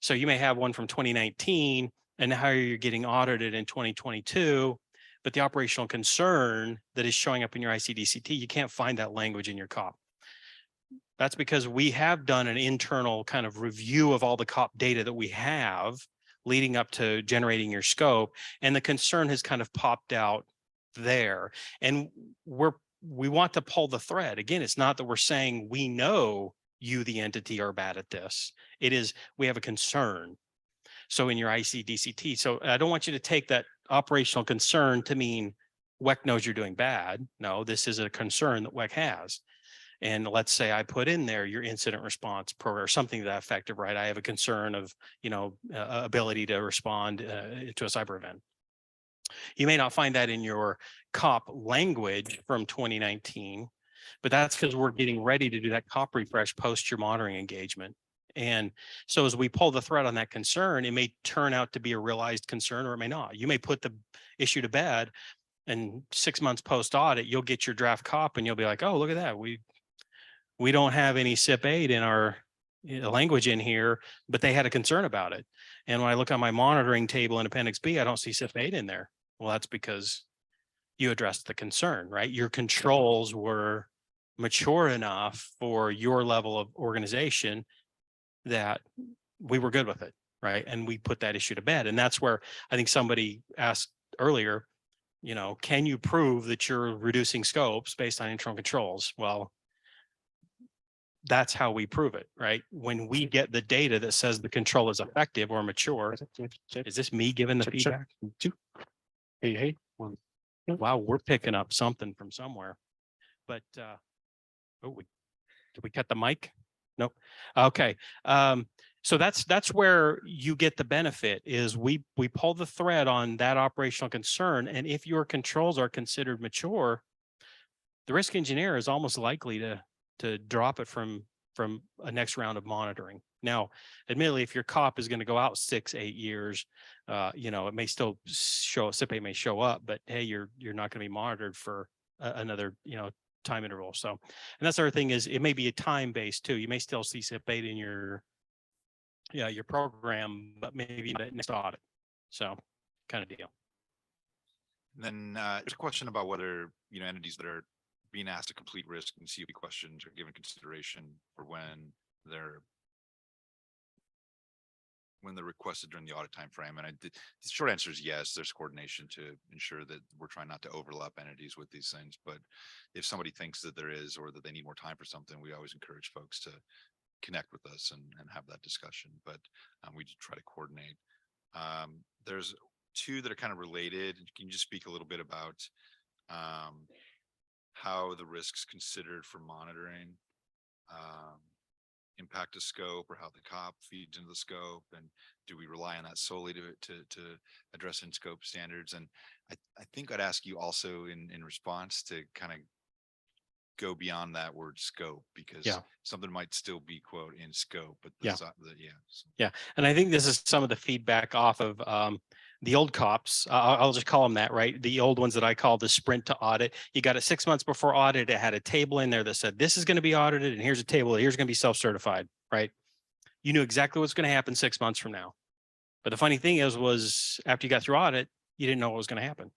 you may have one from 2019, and now you're getting audited in 2022, but the operational concern that is showing up in your ICDCT, you can't find that language in your COP. That's because we have done an internal kind of review of all the COP data that we have leading up to generating your scope. And the concern has kind of popped out there. And we want to pull the thread. Again, it's not that we're saying we know you, the entity, are bad at this. It is, we have a concern. So in your ICDCT, so I don't want you to take that operational concern to mean WEC knows you're doing bad. No, this is a concern that WEC has. And let's say I put in there your incident response program or something to that effective, right? I have a concern of, ability to respond to a cyber event. You may not find that in your COP language from 2019, but that's because we're getting ready to do that COP refresh post your monitoring engagement. And so as we pull the thread on that concern, it may turn out to be a realized concern, or it may not. You may put the issue to bed, and 6 months post audit, you'll get your draft COP and you'll be like, oh, look at that. We don't have any SIP 8 in our language in here, but they had a concern about it. And when I look on my monitoring table in Appendix B, I don't see SIP 8 in there. Well, that's because you addressed the concern, right? Your controls were mature enough for your level of organization that we were good with it, right? And we put that issue to bed. And that's where I think somebody asked earlier, can you prove that you're reducing scopes based on internal controls? Well, that's how we prove it, right? When we get the data that says the control is effective or mature. Is this me giving the feedback? Hey. Wow, we're picking up something from somewhere. But did we cut the mic? Nope. Okay. So that's where you get the benefit, is we pull the thread on that operational concern. And if your controls are considered mature, the risk engineer is almost likely to drop it from a next round of monitoring. Now, admittedly, if your COP is going to go out 6-8 years, it may still show, SIP may show up, but hey, you're not going to be monitored for another, time interval. So, and that's the other thing is it may be a time based too. You may still see SIP in your program, but maybe not at next audit. So, kind of deal. Then there's a question about whether entities that are being asked to complete risk and COP questions are given consideration for when they're requested during the audit time frame. And the short answer is yes. There's coordination to ensure that we're trying not to overlap entities with these things. But if somebody thinks that there is, or that they need more time for something, we always encourage folks to connect with us and have that discussion. But we do try to coordinate. There's two that are kind of related. Can you just speak a little bit about how the risks considered for monitoring impact a scope, or how the COP feeds into the scope, and do we rely on that solely to address in scope standards? And I think I'd ask you also in response to kind of go beyond that word scope, because something might still be quote in scope, but and I think this is some of the feedback off of the old COPs. I'll just call them that, right? The old ones that I call the sprint to audit. You got it 6 months before audit. It had a table in there that said this is going to be audited, and here's a table. Here's going to be self-certified, right? You knew exactly what's going to happen 6 months from now. But the funny thing was after you got through audit, you didn't know what was going to happen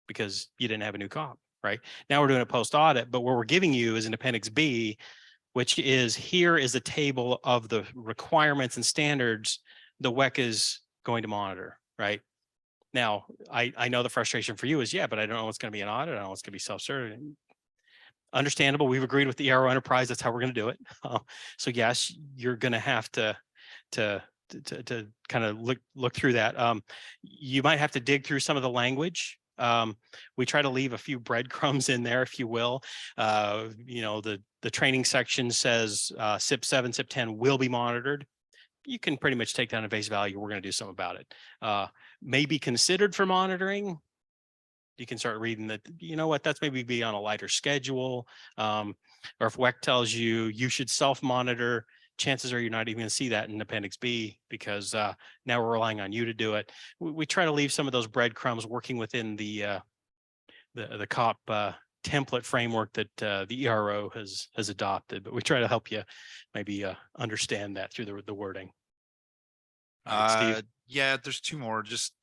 because you didn't have a new COP. Right now we're doing a post audit, but what we're giving you is an Appendix B, which is here is a table of the requirements and standards the WEC is going to monitor. Right now, I know the frustration for you is but I don't know what's going to be an audit. I don't know what's going to be self-certified. Understandable. We've agreed with the ERO Enterprise. That's how we're going to do it. So yes, you're going to have to kind of look through that. You might have to dig through some of the language. We try to leave a few breadcrumbs in there, if you will. The training section says SIP 7, SIP 10 will be monitored. You can pretty much take that at face value. We're going to do something about it. May be considered for monitoring. You can start reading that, that's maybe be on a lighter schedule. Or if WEC tells you you should self-monitor, chances are you're not even going to see that in Appendix B, because now we're relying on you to do it. We try to leave some of those breadcrumbs working within the COP template framework that the ERO has adopted, but we try to help you maybe understand that through the wording. Steve? There's two more. Just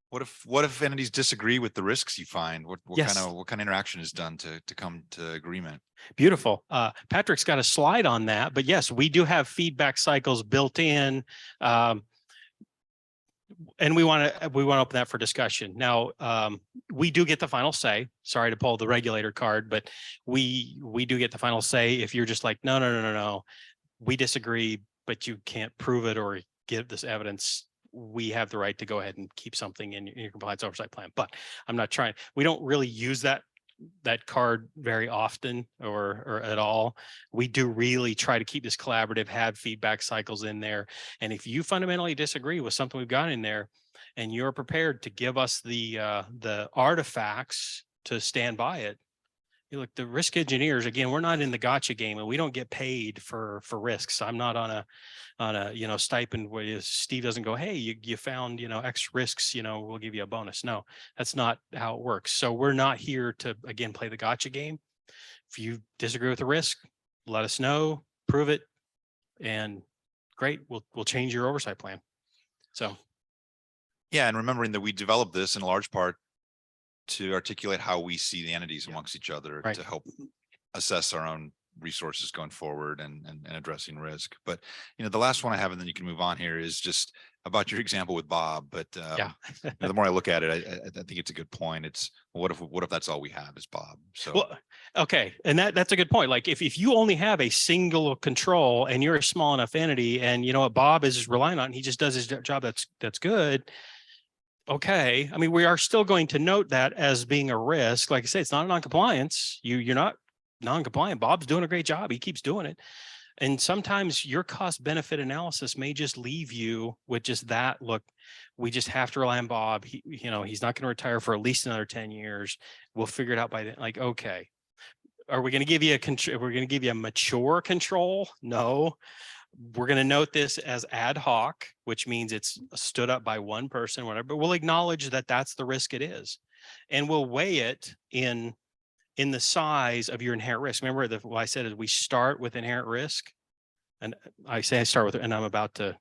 what if entities disagree with the risks you find? What kind of interaction is done to come to agreement? Beautiful. Patrick's got a slide on that, but yes, we do have feedback cycles built in, and we want to open that for discussion. Now, we do get the final say. Sorry to pull the regulator card, but we do get the final say. If you're just like, no, we disagree, but you can't prove it or give this evidence, we have the right to go ahead and keep something in your compliance oversight plan. But we don't really use that card very often or at all. We do really try to keep this collaborative, have feedback cycles in there. And if you fundamentally disagree with something we've got in there and you're prepared to give us the artifacts to stand by it, look, the risk engineers, again, we're not in the gotcha game and we don't get paid for risks. I'm not on a stipend where Steve doesn't go, hey, you found, X risks, we'll give you a bonus. No, that's not how it works. So we're not here to, again, play the gotcha game. If you disagree with the risk, let us know, prove it, and great, we'll change your oversight plan. So. Yeah, and remembering that we developed this in large part to articulate how we see the entities amongst each other, to help assess our own resources going forward and addressing risk. But the last one I have, and then you can move on here, is just about your example with Bob. But the more I look at it, I think it's a good point. It's what if that's all we have is Bob? So okay, and that's a good point. Like if you only have a single control and you're a small enough entity, and what Bob is relying on, he just does his job. That's good. Okay, I mean, we are still going to note that as being a risk. Like I say, it's not a non-compliance. You're not non-compliant. Bob's doing a great job. He keeps doing it. And sometimes your cost benefit analysis may just leave you with just that. Look, we just have to rely on Bob. He's not going to retire for at least another 10 years. We'll figure it out by then. Like, okay, Are we going to give you we're going to give you a mature control? No. We're going to note this as ad hoc, which means it's stood up by one person, whatever, but we'll acknowledge that that's the risk it is. And we'll weigh it in the size of your inherent risk. Remember what I said is we start with inherent risk. And I say I start with, and I'm about to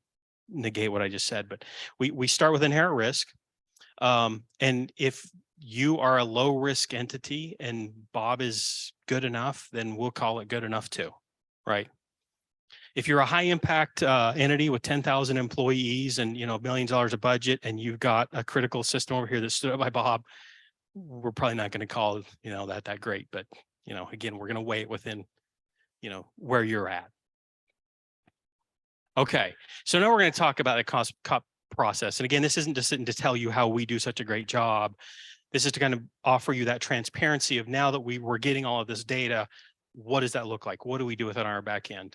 negate what I just said, but we start with inherent risk. And if you are a low risk entity and Bob is good enough, then we'll call it good enough too, right? If you're a high impact entity with 10,000 employees and millions of dollars of budget, and you've got a critical system over here that stood up by Bob, we're probably not going to call that great. But again, we're going to weigh it within where you're at. Okay, so now we're going to talk about the cost process. And again, this isn't just sitting to tell you how we do such a great job. This is to kind of offer you that transparency of now that we're getting all of this data, what does that look like? What do we do with it on our back end?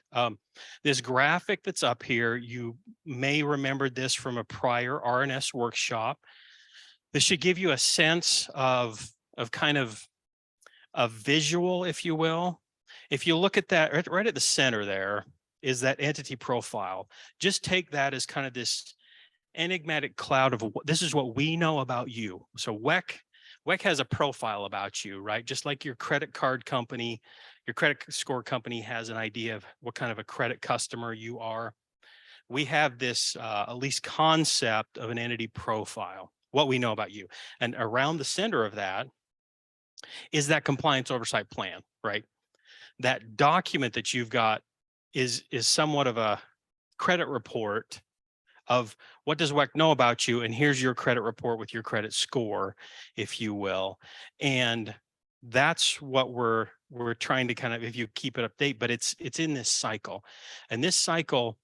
This graphic that's up here, you may remember this from a prior RNS workshop. This should give you a sense of kind of a visual, if you will. If you look at that right at the center there is that entity profile. Just take that as kind of this enigmatic cloud of this is what we know about you. So WEC has a profile about you, right? Just like your credit card company, your credit score company has an idea of what kind of a credit customer you are. We have this at least concept of an entity profile, what we know about you. And around the center of that is that compliance oversight plan, right? That document that you've got is somewhat of a credit report of what does WEC know about you, and here's your credit report with your credit score, if you will. And that's what we're trying to kind of, if you keep it update, but it's in this cycle. And this cycle,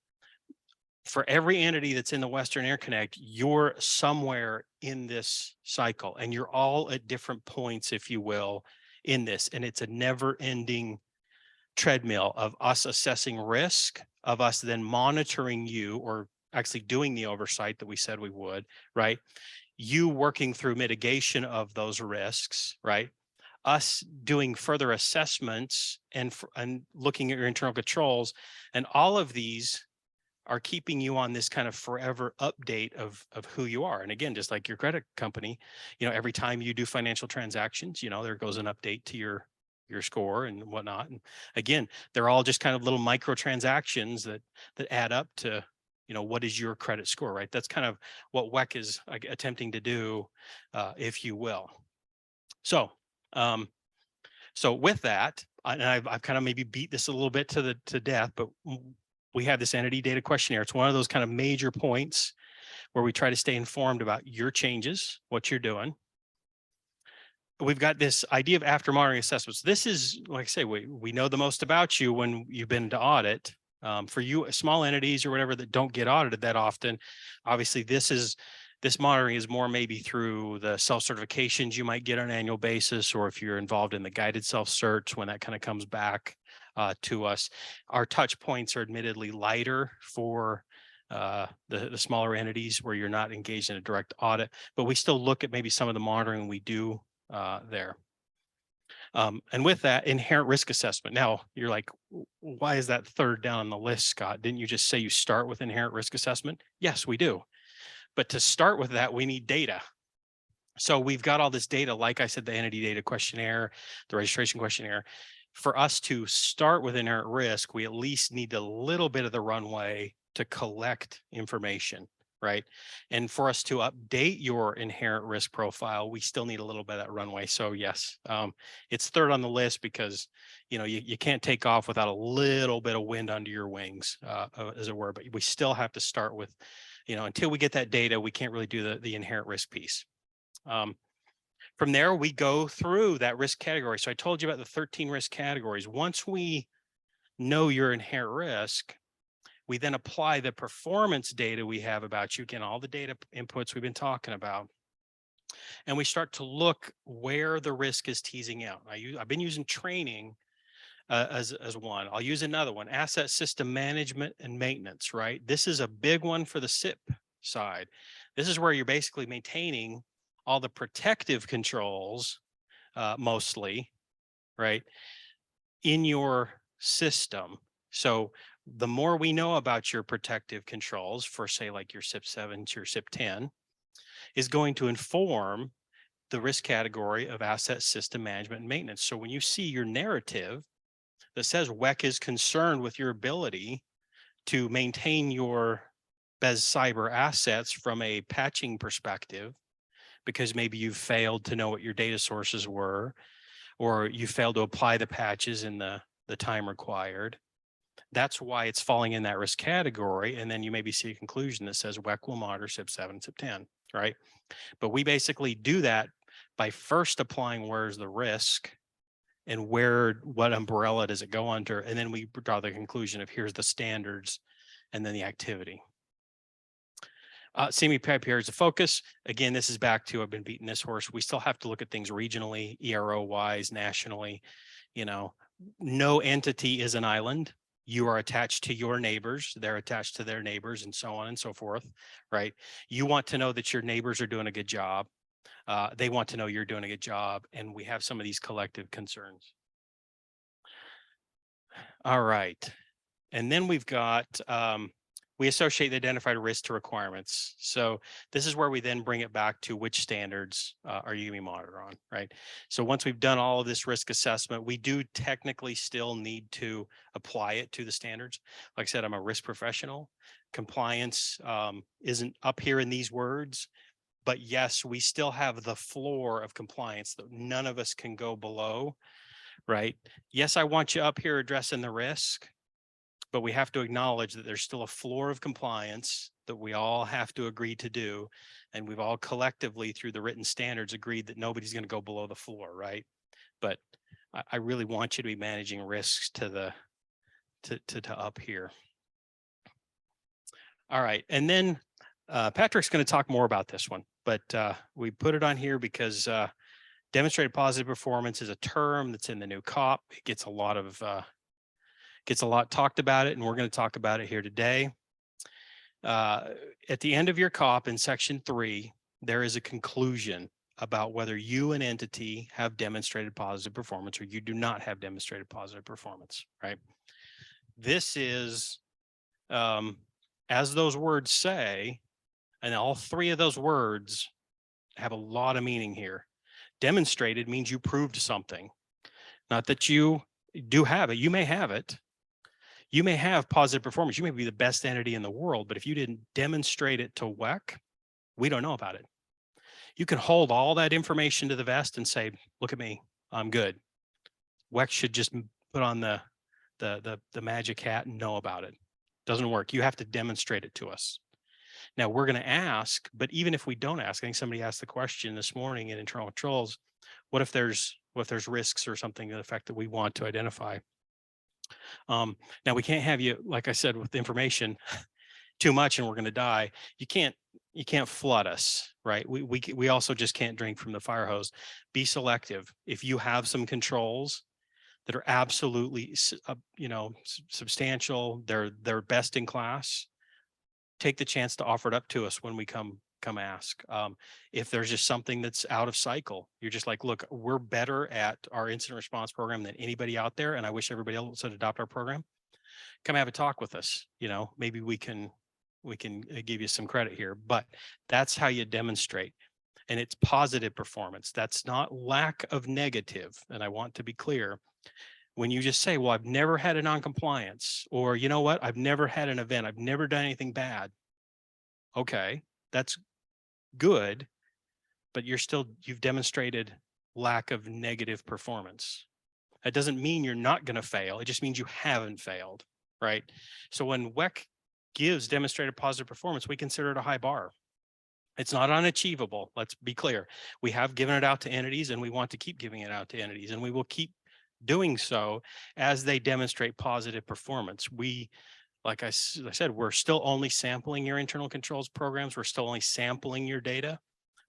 for every entity that's in the Western Interconnect, you're somewhere in this cycle, and you're all at different points, if you will, in this. And it's a never-ending treadmill of us assessing risk, of us then monitoring you, or actually doing the oversight that we said we would, right? You working through mitigation of those risks, right? Us doing further assessments and looking at your internal controls. And all of these are keeping you on this kind of forever update of who you are. And again, just like your credit company, every time you do financial transactions, there goes an update to your score and whatnot. And again, they're all just kind of little micro transactions that add up to, what is your credit score, right? That's kind of what WEC is attempting to do, if you will. So, so with that, and I've kind of maybe beat this a little bit to death, but we have this entity data questionnaire. It's one of those kind of major points where we try to stay informed about your changes, what you're doing. We've got this idea of after monitoring assessments. This is, like I say, we know the most about you when you've been to audit. For you small entities or whatever that don't get audited that often, obviously this monitoring is more maybe through the self-certifications you might get on an annual basis, or if you're involved in the guided self-certs when that kind of comes back to us. Our touch points are admittedly lighter for the smaller entities where you're not engaged in a direct audit, but we still look at maybe some of the monitoring we do there. And with that, inherent risk assessment. Now you're like, why is that third down on the list, Scott? Didn't you just say you start with inherent risk assessment? Yes, we do. But to start with that, we need data. So we've got all this data, like I said, the entity data questionnaire, the registration questionnaire. For us to start with inherent risk, we at least need a little bit of the runway to collect information, right? And for us to update your inherent risk profile, we still need a little bit of that runway. So yes, it's third on the list because you can't take off without a little bit of wind under your wings, as it were. But we still have to start with, until we get that data, we can't really do the inherent risk piece. From there, we go through that risk category. So I told you about the 13 risk categories. Once we know your inherent risk, we then apply the performance data we have about you, again, all the data inputs we've been talking about, and we start to look where the risk is teasing out. I've been using training as one. I'll use another one, asset system management and maintenance, right? This is a big one for the SIP side. This is where you're basically maintaining all the protective controls, mostly, right? in your system. So the more we know about your protective controls for, say, like your SIP 7 to your SIP 10, is going to inform the risk category of asset system management and maintenance. So when you see your narrative that says WEC is concerned with your ability to maintain your BES cyber assets from a patching perspective, because maybe you've failed to know what your data sources were, or you failed to apply the patches in the time required. That's why it's falling in that risk category. And then you maybe see a conclusion that says WEC will monitor SIP 7, SIP 10, right? But we basically do that by first applying where's the risk and what umbrella does it go under? And then we draw the conclusion of here's the standards and then the activity. CME here is a focus. Again, this is back to, I've been beating this horse. We still have to look at things regionally, ERO wise, nationally. You know, no entity is an island. You are attached to your neighbors. They're attached to their neighbors and so on and so forth, right? You want to know that your neighbors are doing a good job. They want to know you're doing a good job. And we have some of these collective concerns. All right. And then we've got, we associate the identified risk to requirements. So this is where we then bring it back to which standards are you going to monitor on, right? So once we've done all of this risk assessment, we do technically still need to apply it to the standards. Like I said, I'm a risk professional. Compliance isn't up here in these words, but yes, we still have the floor of compliance that none of us can go below, right? Yes, I want you up here addressing the risk, but we have to acknowledge that there's still a floor of compliance that we all have to agree to do. And we've all collectively through the written standards agreed that nobody's going to go below the floor, right? But I really want you to be managing risks to up here. All right. And then Patrick's going to talk more about this one, but we put it on here because demonstrated positive performance is a term that's in the new COP. It gets a lot talked about it, and we're going to talk about it here today. At the end of your COP in section 3, there is a conclusion about whether you, an entity, have demonstrated positive performance or you do not have demonstrated positive performance, right? This is, as those words say, and all 3 of those words have a lot of meaning here. Demonstrated means you proved something. Not that you do have it. You may have it. You may have positive performance. You may be the best entity in the world, but if you didn't demonstrate it to WEC, we don't know about it. You can hold all that information to the vest and say, look at me, I'm good. WEC should just put on the magic hat and know about it. Doesn't work. You have to demonstrate it to us. Now we're going to ask, but even if we don't ask, I think somebody asked the question this morning in internal controls, what if there's risks or something to the effect that we want to identify? Now we can't have you, like I said, with the information too much and we're going to die. You can't flood us, right? We also just can't drink from the fire hose. Be selective. If you have some controls that are absolutely, substantial, they're best in class, take the chance to offer it up to us when we come ask. If there's just something that's out of cycle, you're just like, look, we're better at our incident response program than anybody out there, and I wish everybody else would adopt our program. Come have a talk with us. Maybe we can give you some credit here, but that's how you demonstrate. And it's positive performance. That's not lack of negative. And I want to be clear. When you just say, well, I've never had a non-compliance, or you know what, I've never had an event, I've never done anything bad. Okay, that's good, but you've demonstrated lack of negative performance. That doesn't mean you're not going to fail. It just means you haven't failed, right? So when WEC gives demonstrated positive performance, we consider it a high bar. It's not unachievable. Let's be clear. We have given it out to entities and we want to keep giving it out to entities, and we will keep doing so as they demonstrate positive performance. Like I said, we're still only sampling your internal controls programs. We're still only sampling your data.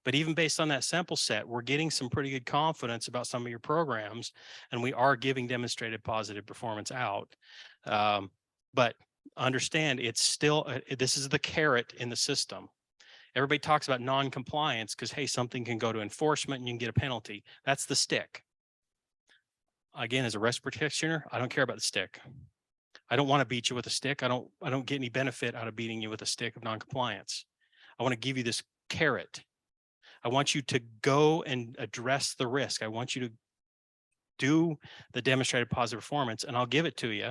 But even based on that sample set, we're getting some pretty good confidence about some of your programs, and we are giving demonstrated positive performance out. But understand, it's still, this is the carrot in the system. Everybody talks about non-compliance because, hey, something can go to enforcement and you can get a penalty. That's the stick. again, as a risk practitioner, I don't care about the stick. I don't want to beat you with a stick. I don't get any benefit out of beating you with a stick of noncompliance. I want to give you this carrot. I want you to go and address the risk. I want you to do the demonstrated positive performance, and I'll give it to you.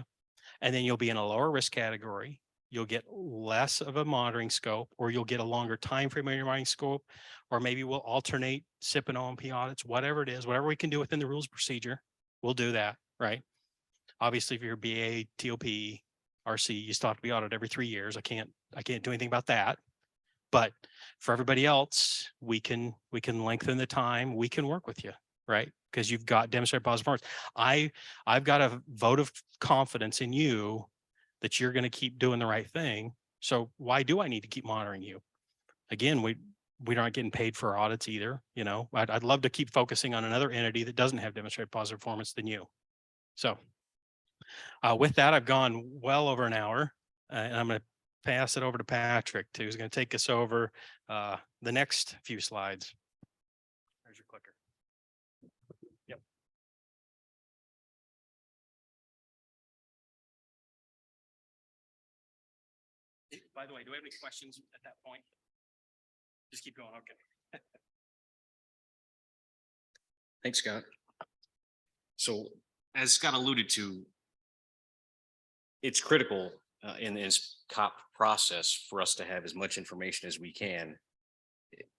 And then you'll be in a lower risk category. You'll get less of a monitoring scope, or you'll get a longer time frame on your monitoring scope, or maybe we'll alternate SIP and OMP audits, whatever it is, whatever we can do within the rules of procedure, we'll do that, right? Obviously, if you're BA, TOP, RC, you still have to be audited every 3 years. I can't do anything about that. But for everybody else, we can lengthen the time. We can work with you, right? Because you've got demonstrated positive performance. I've got a vote of confidence in you that you're going to keep doing the right thing. So why do I need to keep monitoring you? Again, we aren't getting paid for audits either. You know, I'd love to keep focusing on another entity that doesn't have demonstrated positive performance than you. So with that, I've gone well over an hour, and I'm going to pass it over to Patrick, who's going to take us over the next few slides. There's your clicker. Yep. By the way, do we have any questions at that point? Just keep going. Okay. Thanks, Scott. So as Scott alluded to, it's critical in this COP process for us to have as much information as we can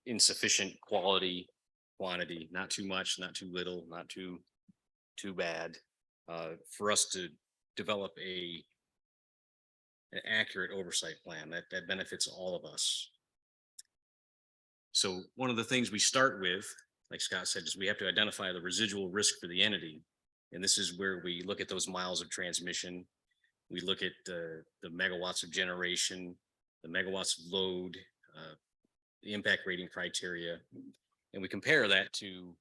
in sufficient quality, quantity, not too much, not too little, not too bad, for us to develop an accurate oversight plan that benefits all of us. So one of the things we start with, like Scott said, is we have to identify the residual risk for the entity. And this is where we look at those miles of transmission. We look at the megawatts of generation, the megawatts of load, the impact rating criteria, and we compare that to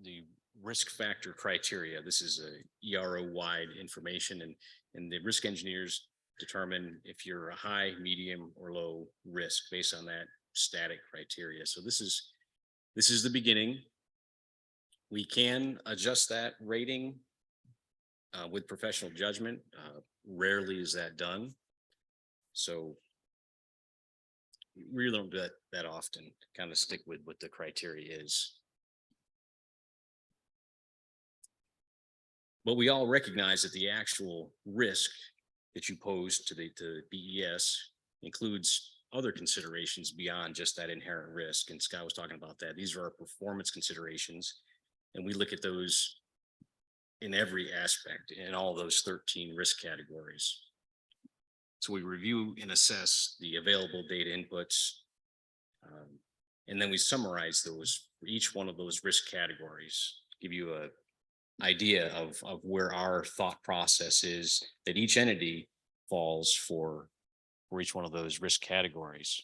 the risk factor criteria. This is a ERO-wide information, and the risk engineers determine if you're a high, medium, or low risk based on that static criteria. So this is the beginning. We can adjust that rating with professional judgment. Rarely is that done. So we really don't do that often. Kind of stick with what the criteria is. But we all recognize that the actual risk that you pose to the BES includes other considerations beyond just that inherent risk. And Scott was talking about that. These are our performance considerations, and we look at those in every aspect in all those 13 risk categories. So we review and assess the available data inputs, and then we summarize those for each one of those risk categories, give you a idea of where our thought process is that each entity falls for each one of those risk categories.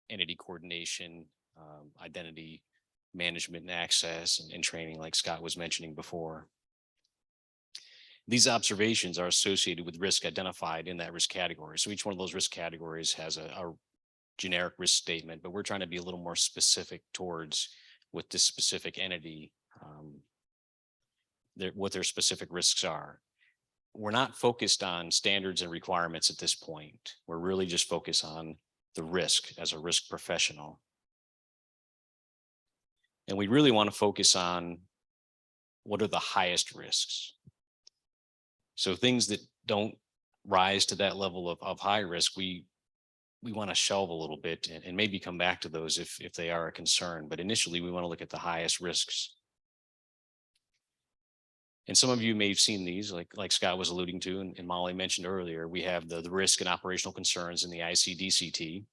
Entity coordination, identity management and access, and training, like Scott was mentioning before. These observations are associated with risk identified in that risk category. So each one of those risk categories has a generic risk statement, but we're trying to be a little more specific towards what this specific entity, what their specific risks are. We're not focused on standards and requirements at this point. We're really just focused on the risk as a risk professional. And we really want to focus on what are the highest risks. So things that don't rise to that level of high risk, we want to shelve a little bit and maybe come back to those if they are a concern. But initially, we want to look at the highest risks. And some of you may have seen these, like Scott was alluding to, and Molly mentioned earlier. We have the risk and operational concerns in the ICDCT.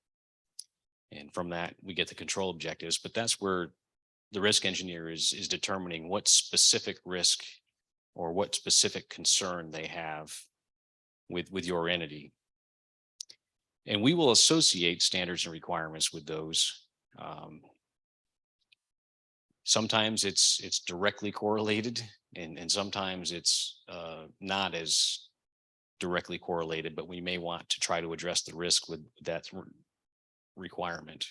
And from that, we get the control objectives. But that's where the risk engineer is determining what specific risk or what specific concern they have with your entity. And we will associate standards and requirements with those. Sometimes it's directly correlated, and sometimes it's not as directly correlated, but we may want to try to address the risk with that requirement.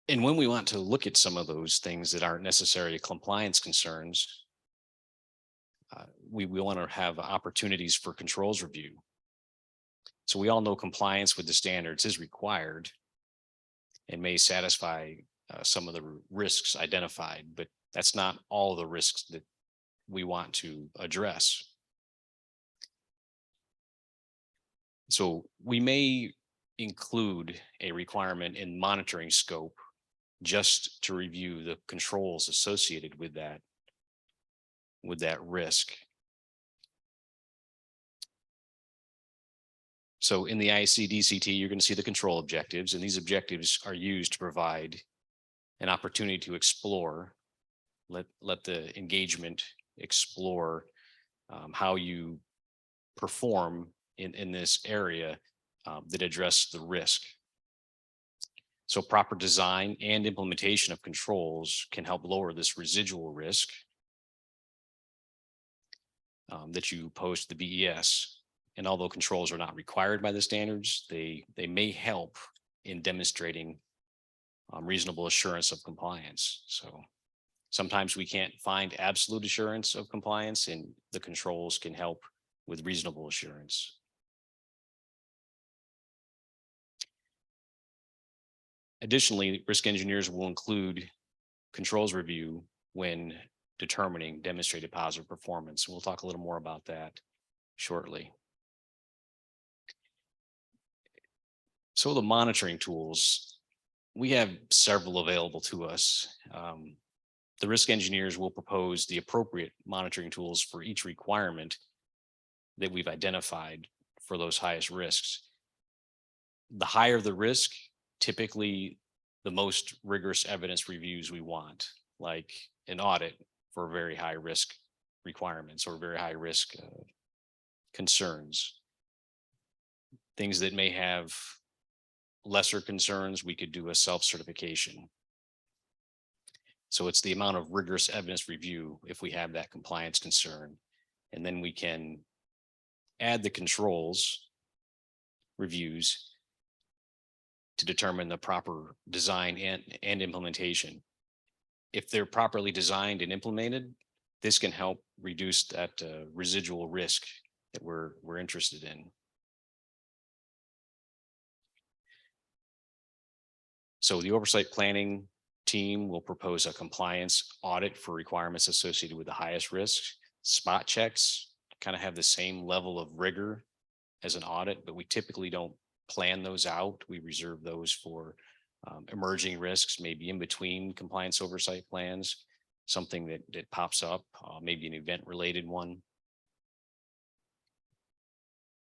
And when we want to look at some of those things that aren't necessarily compliance concerns, we want to have opportunities for controls review. So we all know compliance with the standards is required and may satisfy some of the risks identified, but that's not all the risks that we want to address. So we may include a requirement in monitoring scope just to review the controls associated with that risk. So in the IC DCT, you're going to see the control objectives, and these objectives are used to provide an opportunity to explore, let the engagement explore how you perform in this area that address the risk. So proper design and implementation of controls can help lower this residual risk that you pose to the BES. And although controls are not required by the standards, they may help in demonstrating reasonable assurance of compliance. So sometimes we can't find absolute assurance of compliance, and the controls can help with reasonable assurance. Additionally, risk engineers will include controls review when determining demonstrated positive performance. We'll talk a little more about that shortly. So the monitoring tools, we have several available to us. The risk engineers will propose the appropriate monitoring tools for each requirement that we've identified for those highest risks. The higher the risk, typically the most rigorous evidence reviews we want, like an audit for very high risk requirements or very high risk concerns. Things that may have lesser concerns, we could do a self-certification. So it's the amount of rigorous evidence review if we have that compliance concern. And then we can add the controls reviews to determine the proper design and implementation. If they're properly designed and implemented, this can help reduce that residual risk that we're interested in. So the oversight planning team will propose a compliance audit for requirements associated with the highest risks. Spot checks kind of have the same level of rigor as an audit, but we typically don't plan those out. We reserve those for emerging risks, maybe in between compliance oversight plans, something that pops up, maybe an event related one.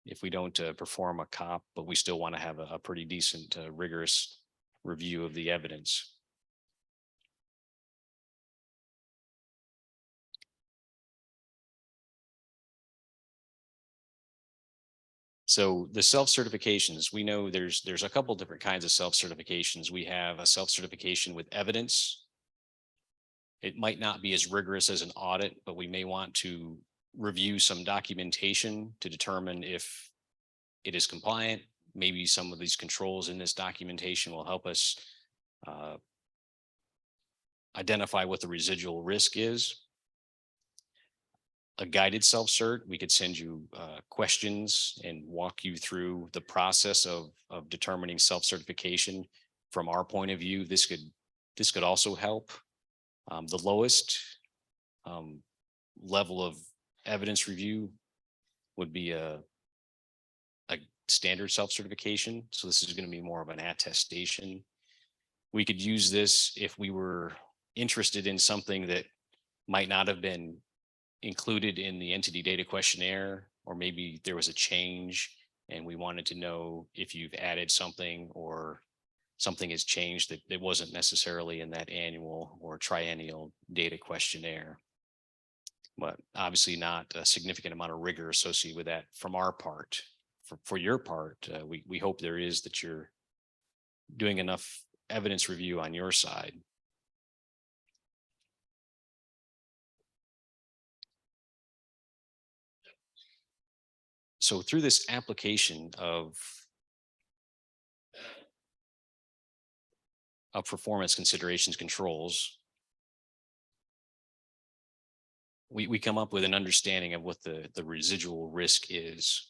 If we don't perform a COP, but we still want to have a pretty decent, rigorous review of the evidence. So the self-certifications, we know there's a couple different kinds of self-certifications. We have a self-certification with evidence. It might not be as rigorous as an audit, but we may want to review some documentation to determine if it is compliant. Maybe some of these controls in this documentation will help us identify what the residual risk is. A guided self-cert, we could send you questions and walk you through the process of determining self-certification from our point of view. This could also help. The lowest level of evidence review would be a standard self-certification. So this is going to be more of an attestation. We could use this if we were interested in something that might not have been included in the entity data questionnaire, or maybe there was a change and we wanted to know if you've added something or something has changed that wasn't necessarily in that annual or triennial data questionnaire. But obviously not a significant amount of rigor associated with that from our part. For your part, we hope there is, that you're doing enough evidence review on your side. So through this application of of performance considerations controls, we come up with an understanding of what the residual risk is.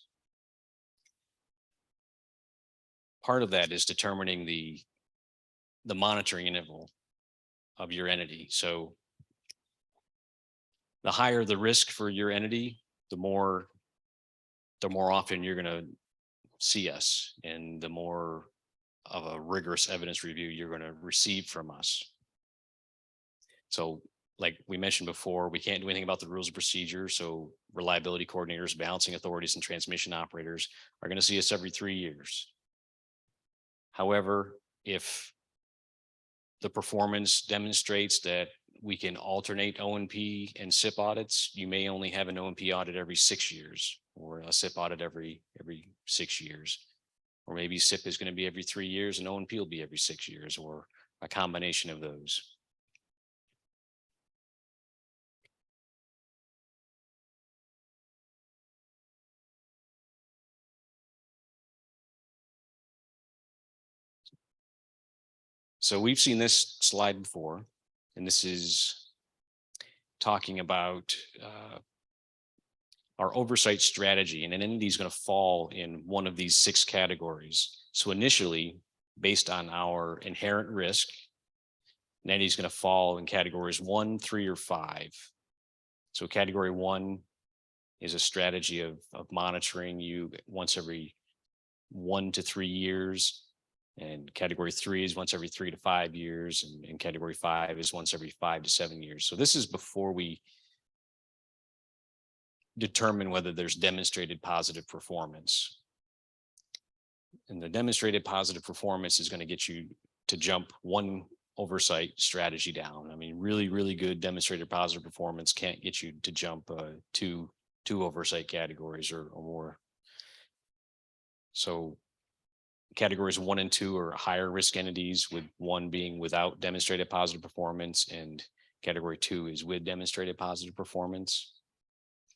Part of that is determining the monitoring interval of your entity. So the higher the risk for your entity, the more often you're going to see us, and the more of a rigorous evidence review you're going to receive from us. So like we mentioned before, we can't do anything about the rules of procedure. So reliability coordinators, balancing authorities, and transmission operators are going to see us every 3 years. However, if the performance demonstrates that we can alternate O&P and SIP audits, you may only have an O&P audit every 6 years, or a SIP audit every 6 years. Or maybe SIP is going to be every 3 years and O&P will be every 6 years, or a combination of those. So we've seen this slide before, and this is talking about our oversight strategy, and an entity is going to fall in one of these 6 categories. So initially, based on our inherent risk, an entity is going to fall in categories 1, 3, or 5. So category 1 is a strategy of monitoring you once every 1 to 3 years. And category 3 is once every 3 to 5 years. And category 5 is once every 5 to 7 years. So this is before we determine whether there's demonstrated positive performance. And the demonstrated positive performance is going to get you to jump 1 oversight strategy down. I mean, really, really good demonstrated positive performance can't get you to jump two oversight categories or more. So categories 1 and 2 are higher risk entities, with 1 being without demonstrated positive performance, and category 2 is with demonstrated positive performance.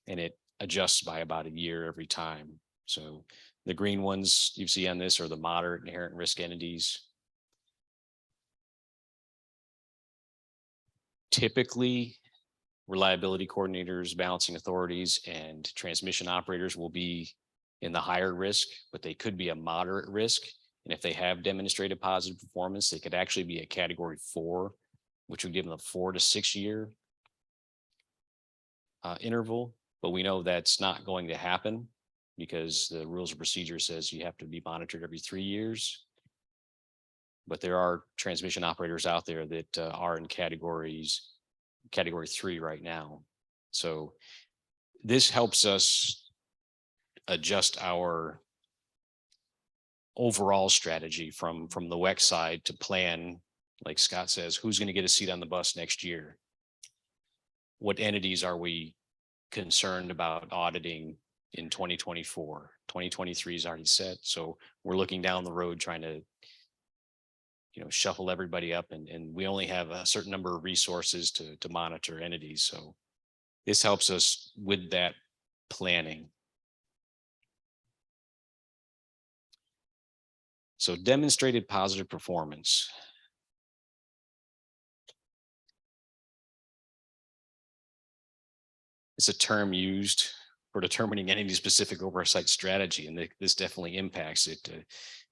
And it adjusts by about a year every time. So the green ones you see on this are the moderate inherent risk entities. Typically, reliability coordinators, balancing authorities, and transmission operators will be in the higher risk, but they could be a moderate risk. And if they have demonstrated positive performance, they could actually be a category 4, which would give them a 4 to 6 year interval. But we know that's not going to happen because the rules of procedure says you have to be monitored every 3 years. But there are transmission operators out there that are in category 3 right now. So this helps us adjust our overall strategy from the WEC side to plan, like Scott says, who's going to get a seat on the bus next year? What entities are we concerned about auditing in 2024? 2023 is already set. So we're looking down the road trying to, shuffle everybody up, and we only have a certain number of resources to monitor entities. So this helps us with that planning. So demonstrated positive performance. It's a term used for determining any specific oversight strategy, and this definitely impacts it.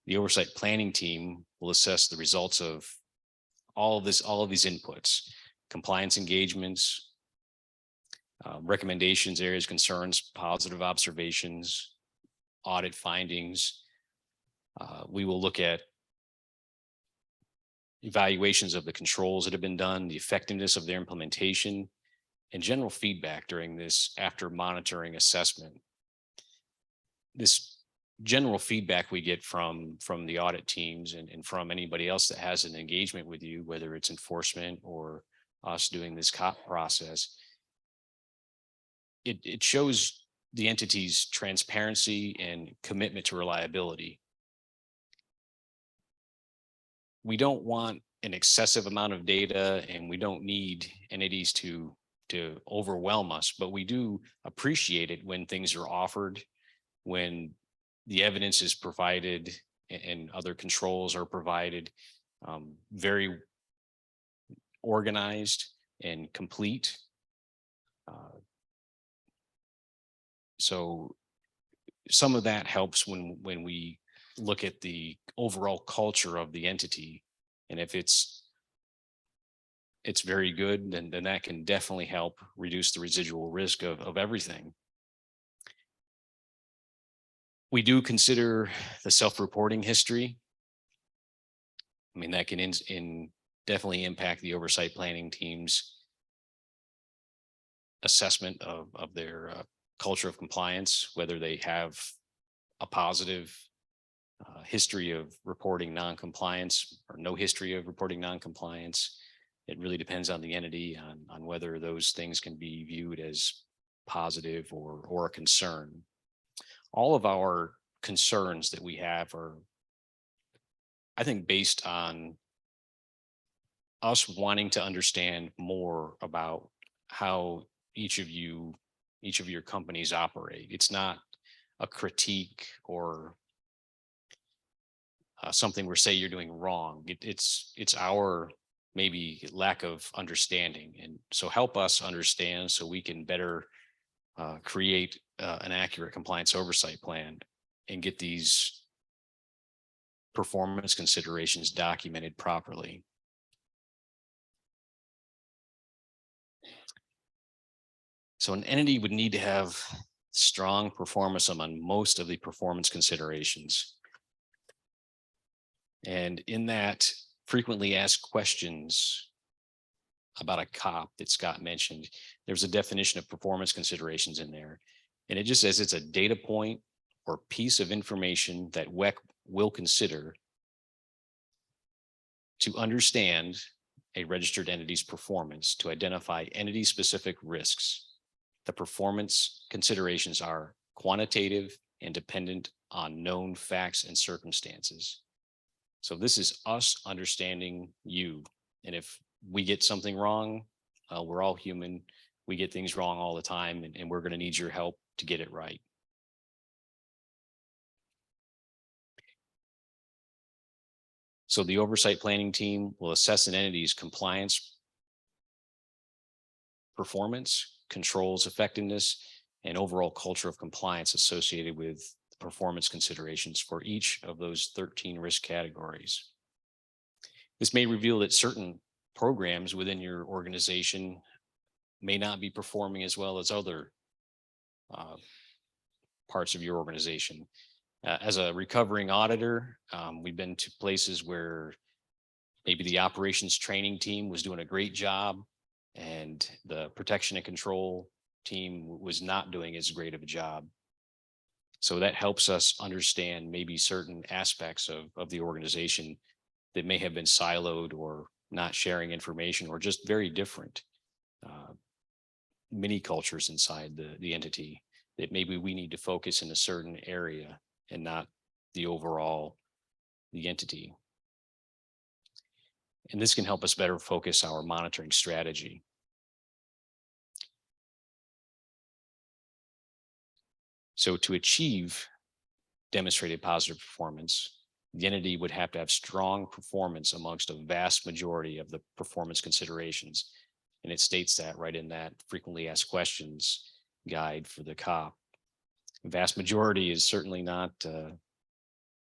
The oversight planning team will assess the results of all of these inputs: compliance engagements, recommendations, areas, concerns, positive observations, audit findings. We will look at evaluations of the controls that have been done, the effectiveness of their implementation, and general feedback during this after monitoring assessment. This general feedback we get from the audit teams and from anybody else that has an engagement with you, whether it's enforcement or us doing this COP process, it shows the entity's transparency and commitment to reliability. We don't want an excessive amount of data, and we don't need entities to overwhelm us, but we do appreciate it when things are offered, when the evidence is provided and other controls are provided. very organized and complete. So some of that helps when we look at the overall culture of the entity. And if it's very good, then that can definitely help reduce the residual risk of everything. We do consider the self-reporting history. I mean, that can definitely impact the oversight planning team's assessment of their culture of compliance, whether they have a positive history of reporting non-compliance or no history of reporting non-compliance. It really depends on the entity on whether those things can be viewed as positive or a concern. All of our concerns that we have are, I think, based on us wanting to understand more about how each of your companies operate. It's not a critique or something we're saying you're doing wrong. It's our maybe lack of understanding. And so help us understand so we can better create an accurate compliance oversight plan and get these performance considerations documented properly. So an entity would need to have strong performance among most of the performance considerations. And in that, frequently asked questions about a COP that Scott mentioned, there's a definition of performance considerations in there. And it just says it's a data point or piece of information that WEC will consider to understand a registered entity's performance, to identify entity-specific risks. The performance considerations are quantitative and dependent on known facts and circumstances. So this is us understanding you. And if we get something wrong, we're all human. We get things wrong all the time, and we're going to need your help to get it right. So the oversight planning team will assess an entity's compliance, performance, controls, effectiveness, and overall culture of compliance associated with the performance considerations for each of those 13 risk categories. This may reveal that certain programs within your organization may not be performing as well as other parts of your organization. As a recovering auditor, we've been to places where maybe the operations training team was doing a great job and the protection and control team was not doing as great of a job. So that helps us understand maybe certain aspects of the organization that may have been siloed or not sharing information or just very different mini cultures inside the entity that maybe we need to focus in a certain area and not the overall, the entity. And this can help us better focus our monitoring strategy. So to achieve demonstrated positive performance, the entity would have to have strong performance amongst a vast majority of the performance considerations. And it states that right in that frequently asked questions guide for the COP. Vast majority is certainly not a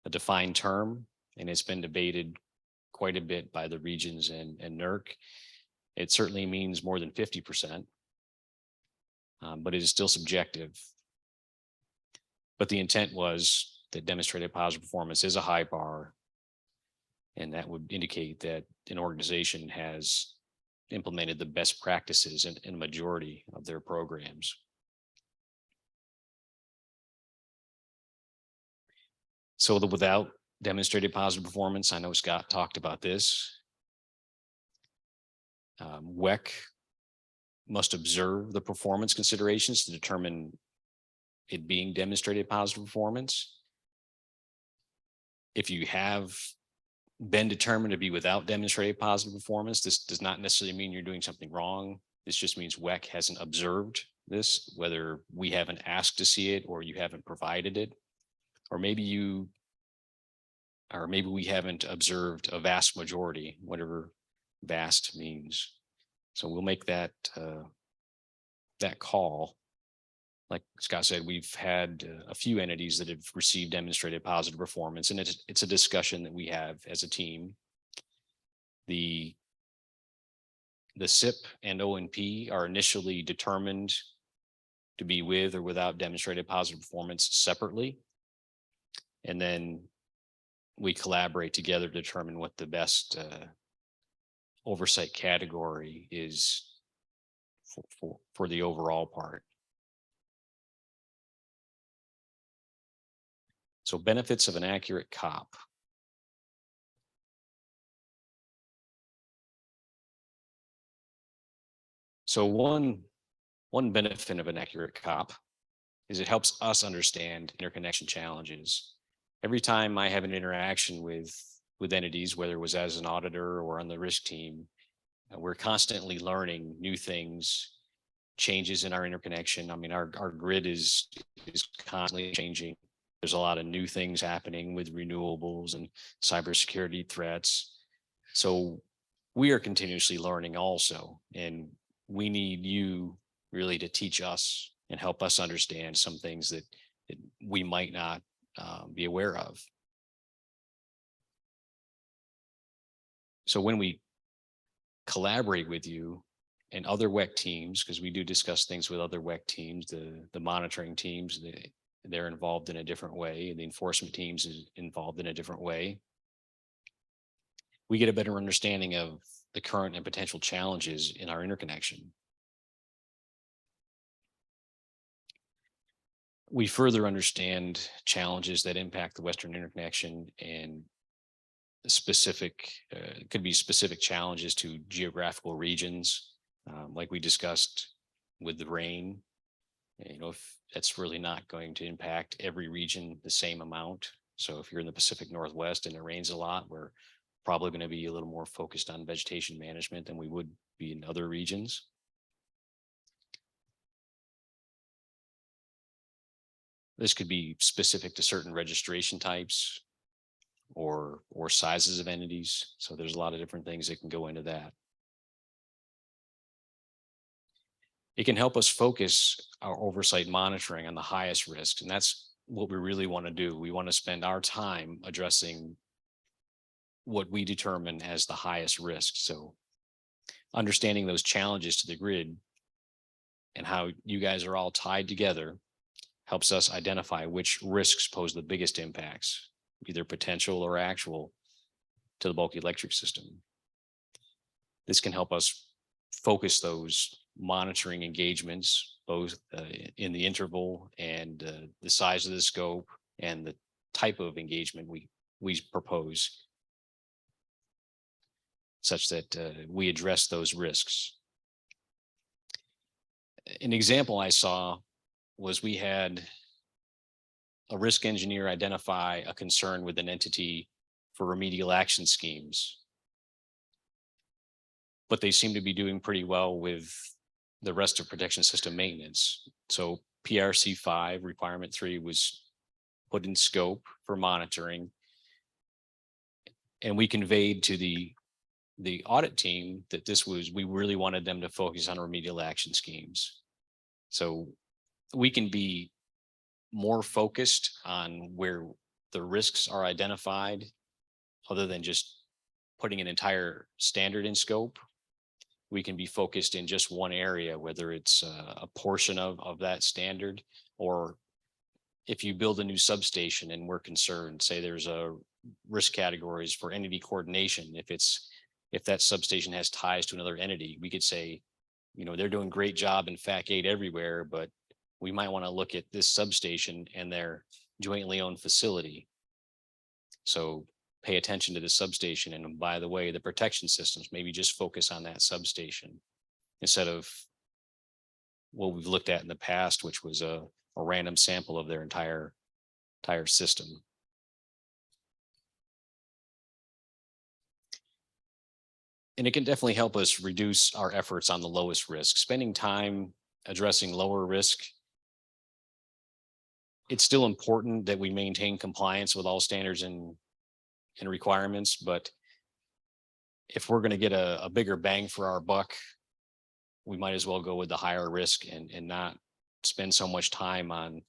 defined term, and it's been debated quite a bit by the regions and NERC. It certainly means more than 50%, but it is still subjective. But the intent was that demonstrated positive performance is a high bar, and that would indicate that an organization has implemented the best practices in a majority of their programs. So without demonstrated positive performance, I know Scott talked about this. WEC must observe the performance considerations to determine it being demonstrated positive performance. If you have been determined to be without demonstrated positive performance, this does not necessarily mean you're doing something wrong. This just means WEC hasn't observed this, whether we haven't asked to see it or you haven't provided it, or maybe you or maybe we haven't observed a vast majority, whatever vast means. So we'll make that that call. Like Scott said, we've had a few entities that have received demonstrated positive performance, and it's a discussion that we have as a team. The SIP and ONP are initially determined to be with or without demonstrated positive performance separately. And then we collaborate together to determine what the best oversight category is for the overall part. So benefits of an accurate COP. So one benefit of an accurate COP is it helps us understand interconnection challenges. Every time I have an interaction with entities, whether it was as an auditor or on the risk team, we're constantly learning new things, changes in our interconnection. I mean, our grid is constantly changing. There's a lot of new things happening with renewables and cybersecurity threats. So we are continuously learning also, and we need you really to teach us and help us understand some things that we might not be aware of. So when we collaborate with you and other WEC teams, because we do discuss things with other WEC teams, the monitoring teams, they're involved in a different way, and the enforcement teams is involved in a different way. We get a better understanding of the current and potential challenges in our interconnection. We further understand challenges that impact the Western interconnection, and specific, could be specific challenges to geographical regions, like we discussed with the rain. You know, if that's really not going to impact every region the same amount. So if you're in the Pacific Northwest and it rains a lot, we're probably going to be a little more focused on vegetation management than we would be in other regions. This could be specific to certain registration types or sizes of entities. So there's a lot of different things that can go into that. It can help us focus our oversight monitoring on the highest risks. And that's what we really want to do. We want to spend our time addressing what we determine as the highest risk. So understanding those challenges to the grid and how you guys are all tied together helps us identify which risks pose the biggest impacts, either potential or actual, to the bulk electric system. This can help us focus those monitoring engagements, both in the interval and the size of the scope and the type of engagement we propose, such that we address those risks. An example I saw was we had a risk engineer identify a concern with an entity for remedial action schemes, but they seem to be doing pretty well with the rest of protection system maintenance. So PRC 5 requirement 3 was put in scope for monitoring, and we conveyed to the audit team that we really wanted them to focus on remedial action schemes. So we can be more focused on where the risks are identified, other than just putting an entire standard in scope. We can be focused in just one area, whether it's a portion of that standard, or if you build a new substation and we're concerned, say there's a risk categories for entity coordination. If that substation has ties to another entity, we could say, you know, they're doing great job in FAC 8 everywhere, but we might want to look at this substation and their jointly owned facility. So pay attention to the substation. And by the way, the protection systems, maybe just focus on that substation instead of what we've looked at in the past, which was a random sample of their entire system. And it can definitely help us reduce our efforts on the lowest risk. Spending time addressing lower risk, it's still important that we maintain compliance with all standards and and requirements, but if we're going to get a bigger bang for our buck, we might as well go with the higher risk and not spend so much time on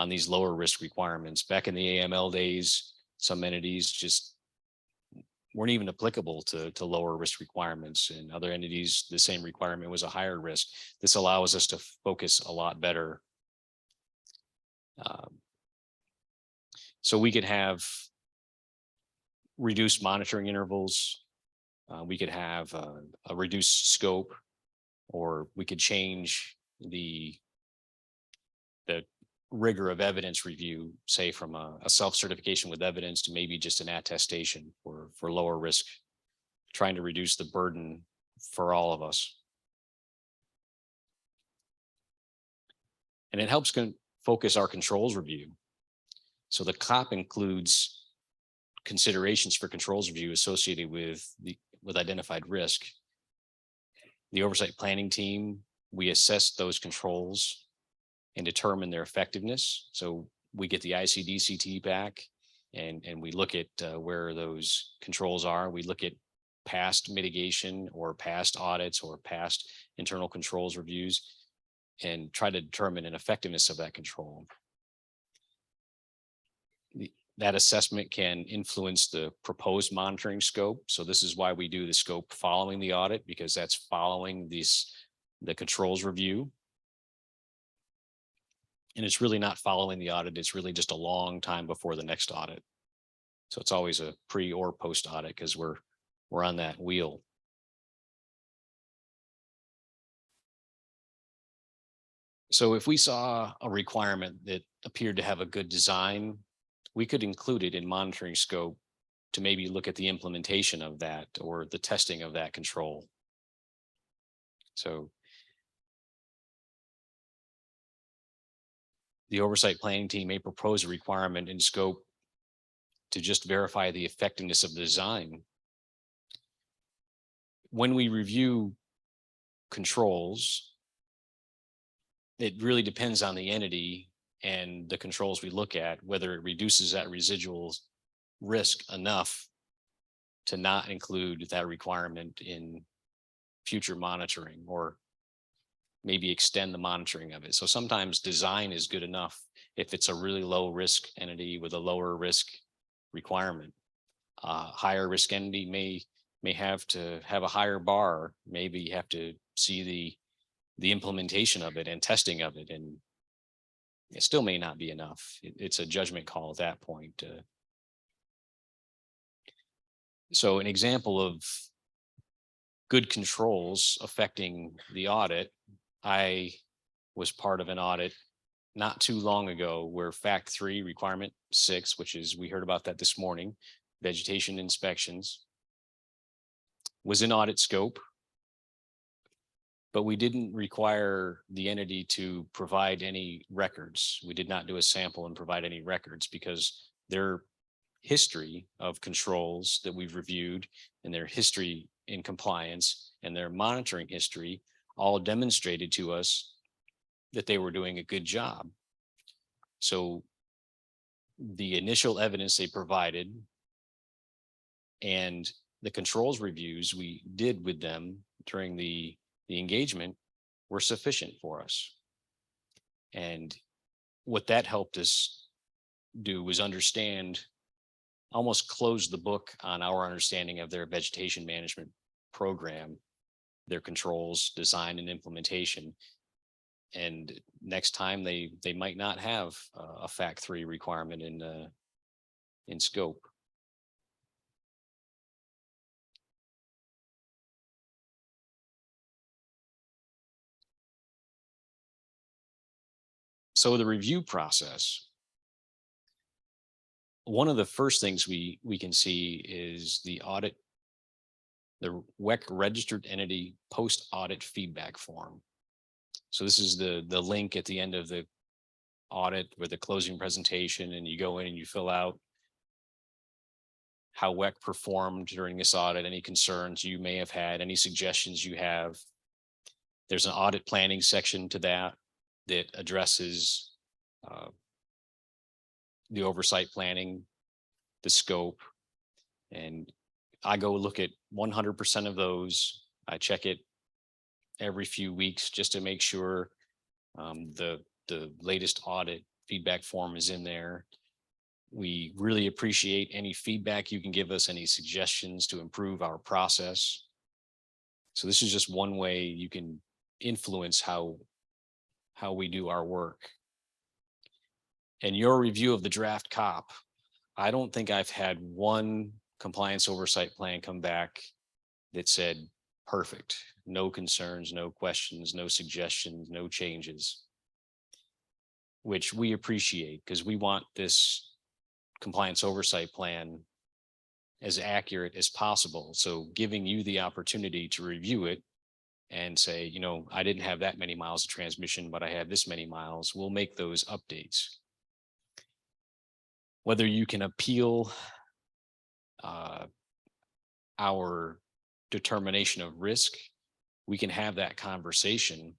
these lower risk requirements. Back in the AML days, some entities just weren't even applicable to lower risk requirements, and other entities, the same requirement was a higher risk. This allows us to focus a lot better. So we could have reduced monitoring intervals. We could have a reduced scope, or we could change the rigor of evidence review, say from a self-certification with evidence to maybe just an attestation for lower risk, trying to reduce the burden for all of us. And it helps focus our controls review. So the COP includes considerations for controls review associated with identified risk. The oversight planning team, we assess those controls and determine their effectiveness. So we get the ICD-CT back and we look at where those controls are. We look at past mitigation or past audits or past internal controls reviews and try to determine an effectiveness of that control. That assessment can influence the proposed monitoring scope. So this is why we do the scope following the audit, because that's following the controls review. And it's really not following the audit. It's really just a long time before the next audit. So it's always a pre or post audit because we're on that wheel. So if we saw a requirement that appeared to have a good design, we could include it in monitoring scope to maybe look at the implementation of that or the testing of that control. So the oversight planning team may propose a requirement in scope to just verify the effectiveness of the design. When we review controls, it really depends on the entity and the controls we look at, whether it reduces that residual risk enough to not include that requirement in future monitoring, or maybe extend the monitoring of it. So sometimes design is good enough if it's a really low risk entity with a lower risk requirement. Higher risk entity may have to have a higher bar. Maybe you have to see the implementation of it and testing of it, and it still may not be enough. It's a judgment call at that point. So an example of good controls affecting the audit, I was part of an audit not too long ago where Fact 3 requirement 6, which is, we heard about that this morning, vegetation inspections, was in audit scope, but we didn't require the entity to provide any records. We did not do a sample and provide any records because their history of controls that we've reviewed and their history in compliance and their monitoring history all demonstrated to us that they were doing a good job. So the initial evidence they provided and the controls reviews we did with them during the engagement were sufficient for us. And what that helped us do was understand, almost close the book on our understanding of their vegetation management program, their controls, design, and implementation. And next time they might not have a Fact 3 requirement in scope. So the review process, one of the first things we can see is the audit, the WEC registered entity post-audit feedback form. So this is the link at the end of the audit with the closing presentation, and you go in and you fill out how WEC performed during this audit, any concerns you may have had, any suggestions you have. There's an audit planning section to that addresses the oversight planning, the scope, And I go look at 100% of those. I check it every few weeks just to make sure the latest audit feedback form is in there. We really appreciate any feedback you can give us, any suggestions to improve our process. So this is just one way you can influence how we do our work. And your review of the draft COP, I don't think I've had one compliance oversight plan come back that said perfect, no concerns, no questions, no suggestions, no changes, which we appreciate because we want this compliance oversight plan as accurate as possible. So giving you the opportunity to review it and say, you know, I didn't have that many miles of transmission, but I had this many miles, we'll make those updates. Whether you can appeal our determination of risk, we can have that conversation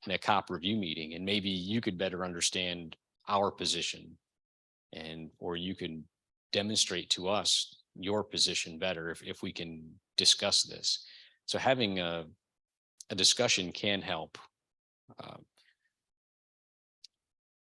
in a COP review meeting, and maybe you could better understand our position, and or you can demonstrate to us your position better if we can discuss this. So having a discussion can help.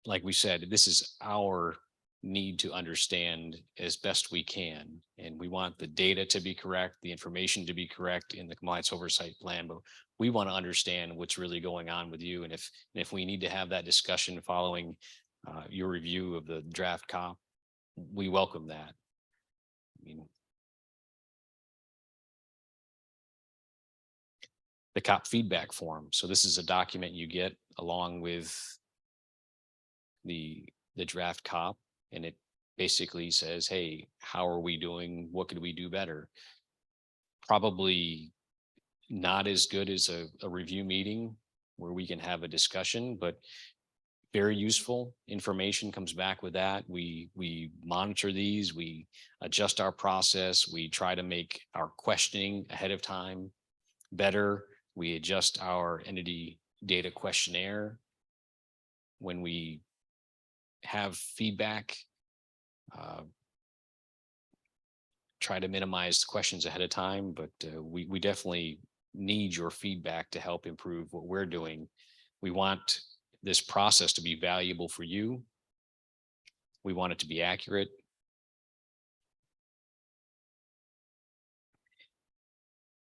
Like we said, this is our need to understand as best we can. And we want the data to be correct, the information to be correct in the compliance oversight plan, but we want to understand what's really going on with you. And if we need to have that discussion following your review of the draft COP, we welcome that. I mean, the COP feedback form. So this is a document you get along with the draft COP, and it basically says, hey, how are we doing? What could we do better? Probably not as good as a review meeting where we can have a discussion, but very useful information comes back with that. We monitor these, we adjust our process, we try to make our questioning ahead of time better. We adjust our entity data questionnaire when we have feedback. Try to minimize the questions ahead of time, but we definitely need your feedback to help improve what we're doing. We want this process to be valuable for you. We want it to be accurate.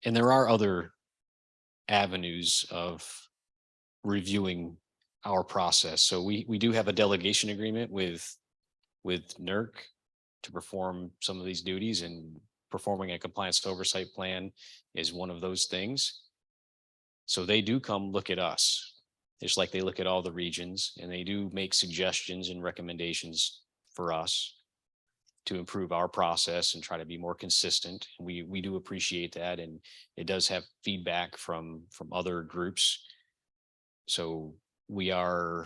And there are other avenues of reviewing our process. So we do have a delegation agreement with NERC to perform some of these duties, and performing a compliance oversight plan is one of those things. So they do come look at us, just like they look at all the regions, and they do make suggestions and recommendations for us to improve our process and try to be more consistent. And we do appreciate that, and it does have feedback from other groups. So we are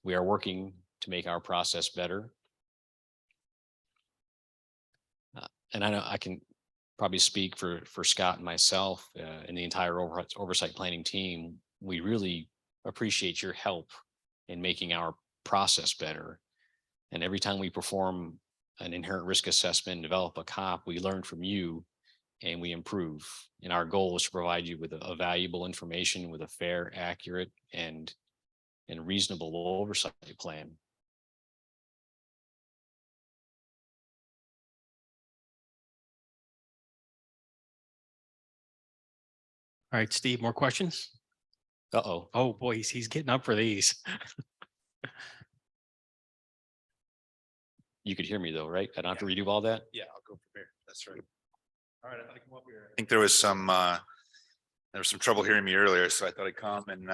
working to make our process better. And I know I can probably speak for Scott and myself and the entire oversight planning team. We really appreciate your help in making our process better. And every time we perform an inherent risk assessment and develop a COP, we learn from you and we improve. And our goal is to provide you with a valuable information with a fair, accurate, and reasonable oversight plan. All right, Steve, more questions? Uh-oh. Oh, boy, he's getting up for these. You could hear me though, right? I don't have to redo all that? Yeah, I'll go prepare. That's right. All right, I thought I'd come up here. I think there was some trouble hearing me earlier, so I thought I'd come and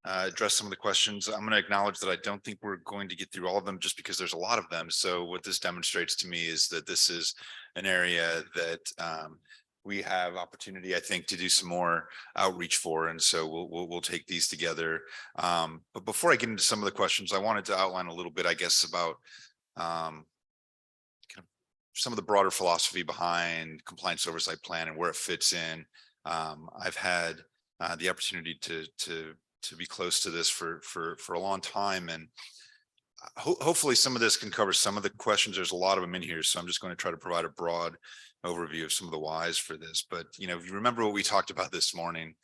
address some of the questions. I'm going to acknowledge that I don't think we're going to get through all of them just because there's a lot of them. So what this demonstrates to me is that this is an area that we have opportunity, I think, to do some more outreach for. And so we'll take these together. But before I get into some of the questions, I wanted to outline a little bit, I guess, about kind of some of the broader philosophy behind compliance oversight plan and where it fits in. I've had the opportunity to be close to this for a long time, and hopefully some of this can cover some of the questions. There's a lot of them in here, so I'm just going to try to provide a broad overview of some of the whys for this. But if you remember what we talked about this morning,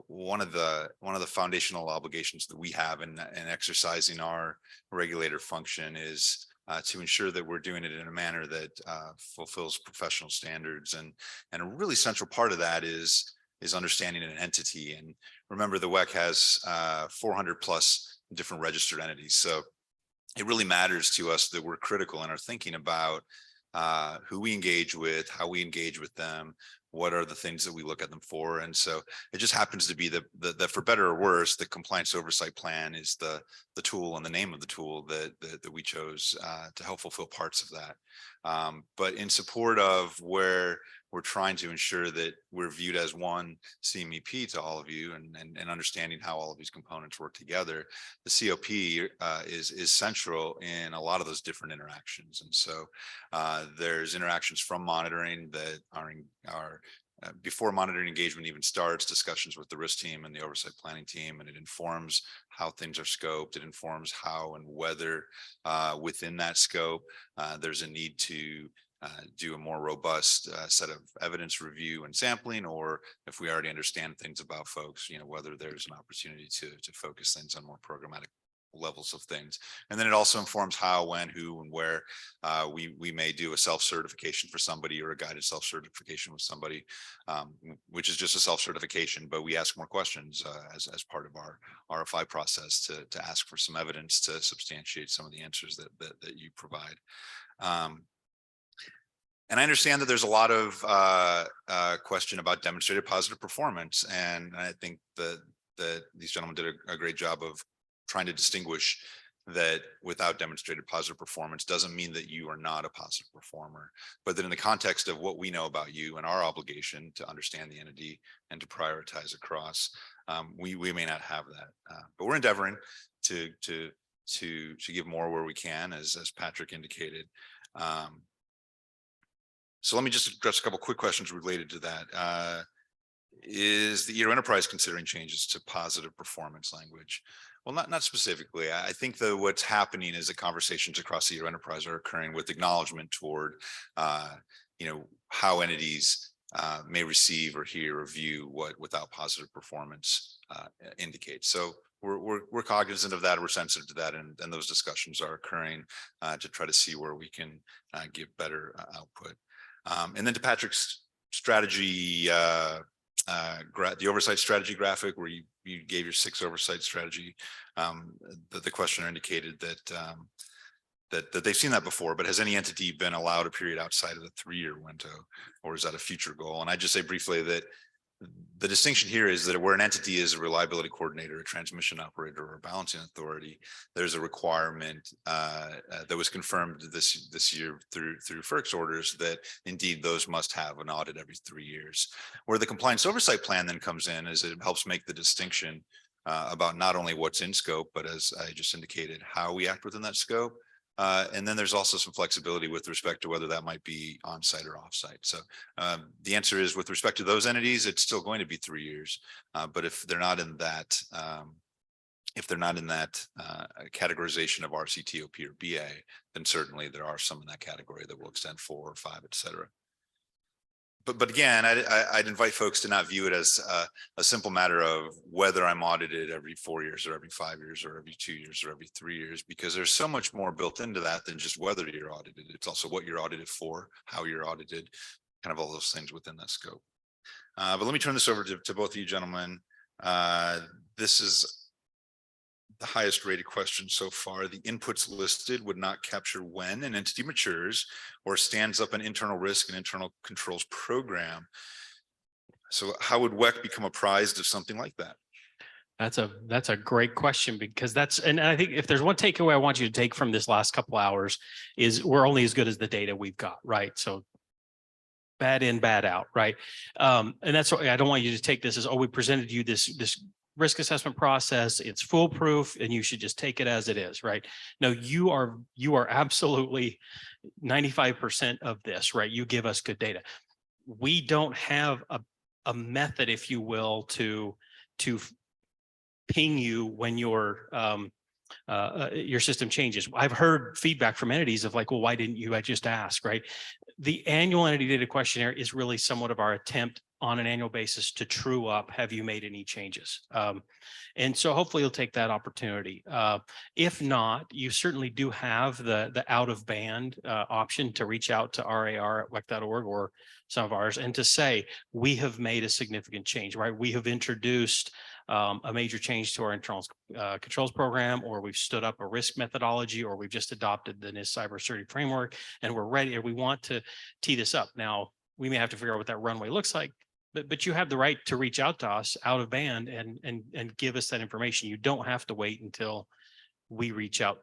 one of the foundational obligations that we have in exercising our regulator function is to ensure that we're doing it in a manner that fulfills professional standards, and a really central part of that is understanding an entity. And remember, the WEC has 400 plus different registered entities, so it really matters to us that we're critical in our thinking about who we engage with, how we engage with them, what are the things that we look at them for. And so it just happens to be that for better or worse, the compliance oversight plan is the tool and the name of the tool that we chose to help fulfill parts of that. But in support of where we're trying to ensure that we're viewed as one CMEP to all of you, and understanding how all of these components work together, the COP is central in a lot of those different interactions. And so there's interactions from monitoring that are before monitoring engagement even starts, discussions with the risk team and the oversight planning team, and it informs how things are scoped. It informs how and whether within that scope there's a need to do a more robust set of evidence review and sampling, or if we already understand things about folks, whether there's an opportunity to focus things on more programmatic levels of things. And then it also informs how, when, who, and where we may do a self-certification for somebody, or a guided self-certification with somebody, which is just a self-certification, but we ask more questions as part of our RFI process to ask for some evidence to substantiate some of the answers that you provide. And I understand that there's a lot of question about demonstrated positive performance, and I think that these gentlemen did a great job of trying to distinguish that without demonstrated positive performance doesn't mean that you are not a positive performer, but that in the context of what we know about you and our obligation to understand the entity and to prioritize across, we may not have that, but we're endeavoring to give more where we can, as Patrick indicated. So let me just address a couple quick questions related to that. Is the EO enterprise considering changes to positive performance language? Well, not specifically. I think that what's happening is that conversations across the EO enterprise are occurring with acknowledgement toward, how entities may receive or hear or view what without positive performance indicates. So we're cognizant of that. We're sensitive to that, and those discussions are occurring to try to see where we can give better output. And then to Patrick's strategy, the oversight strategy graphic, where you gave your 6 oversight strategy, the questioner indicated that they've seen that before, but has any entity been allowed a period outside of the 3-year window, or is that a future goal? And I just say briefly that the distinction here is that where an entity is a reliability coordinator, a transmission operator, or a balancing authority, there's a requirement that was confirmed this year through FERC's orders that indeed those must have an audit every 3 years. Where the compliance oversight plan then comes in is it helps make the distinction about not only what's in scope, but as I just indicated, how we act within that scope. And then there's also some flexibility with respect to whether that might be on-site or off-site. So the answer is, with respect to those entities, it's still going to be 3 years. But if they're not in that, categorization of RC, TOP, or BA, then certainly there are some in that category that will extend 4 or 5, et cetera. But again, I'd invite folks to not view it as a simple matter of whether I'm audited every 4 years or every 5 years or every 2 years or every 3 years, because there's so much more built into that than just whether you're audited. It's also what you're audited for, how you're audited, kind of all those things within that scope. But let me turn this over to both of you gentlemen. This is the highest rated question so far. The inputs listed would not capture when an entity matures or stands up an internal risk and internal controls program. So how would WEC become apprised of something like that? That's a great question, because and I think if there's one takeaway I want you to take from this last couple hours is we're only as good as the data we've got, right? So bad in, bad out, right? And that's why I don't want you to take this as, oh, we presented you this risk assessment process, it's foolproof, and you should just take it as it is, right? No, you are absolutely 95% of this, right? You give us good data. We don't have a method, if you will, to ping you when you're your system changes. I've heard feedback from entities of like, well, why didn't you? I just asked, right? The annual entity data questionnaire is really somewhat of our attempt on an annual basis to true up. Have you made any changes? And so hopefully you'll take that opportunity. If not, you certainly do have the out of band option to reach out to rar@wec.org or some of ours and to say, we have made a significant change, right? We have introduced a major change to our internal controls program, or we've stood up a risk methodology, or we've just adopted the NIST cybersecurity framework, and we're ready, or we want to tee this up. Now, we may have to figure out what that runway looks like, but you have the right to reach out to us out of band and give us that information. You don't have to wait until we reach out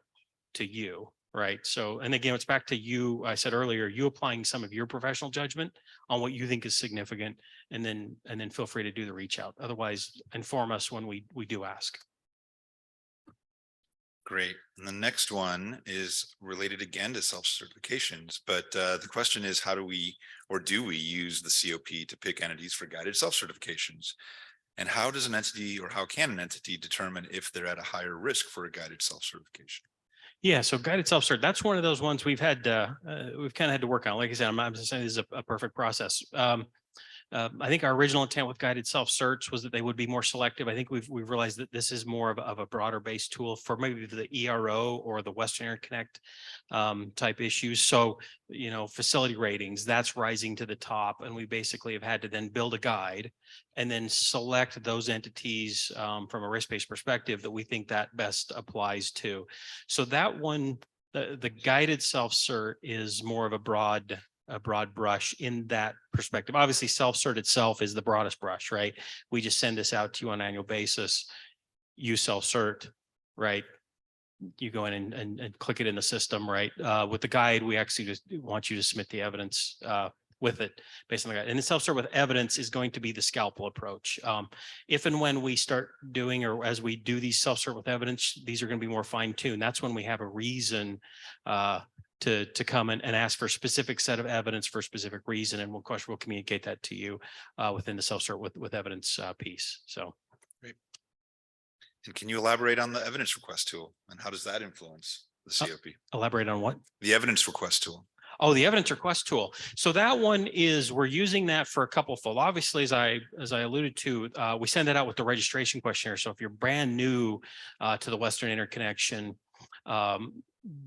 to you, right? So, and again, it's back to you. I said earlier, you applying some of your professional judgment on what you think is significant, and then feel free to do the reach out. Otherwise, inform us when we do ask. Great. And the next one is related again to self-certifications, but the question is, how do we, or do we use the COP to pick entities for guided self-certifications? And how does an entity, or how can an entity determine if they're at a higher risk for a guided self-certification? Yeah, so guided self-cert, that's one of those ones we've had, we've kind of had to work on. Like I said, I'm not saying this is a perfect process. I think our original intent with guided self-certs was that they would be more selective. I think we've realized that this is more of a broader based tool for maybe the ERO or the Western Interconnect type issues. So, you know, facility ratings, that's rising to the top. And we basically have had to then build a guide and then select those entities from a risk-based perspective that we think that best applies to. So that one, the guided self-cert is more of a broad brush in that perspective. Obviously, self-cert itself is the broadest brush, right? We just send this out to you on an annual basis. You self-cert, right? You go in and click it in the system, right? With the guide, we actually just want you to submit the evidence with it based on the guide. And the self-cert with evidence is going to be the scalpel approach. If and when we start doing, or as we do these self-cert with evidence, these are going to be more fine-tuned. That's when we have a reason to come and ask for a specific set of evidence for a specific reason. And of course, we'll communicate that to you within the self-cert with evidence piece. So. Great. And can you elaborate on the evidence request tool and how does that influence the COP? Elaborate on what? The evidence request tool. Oh, the evidence request tool. So that one is, we're using that for a couple fold. Obviously, as I alluded to, we send that out with the registration questionnaire. So if you're brand new to the Western Interconnection,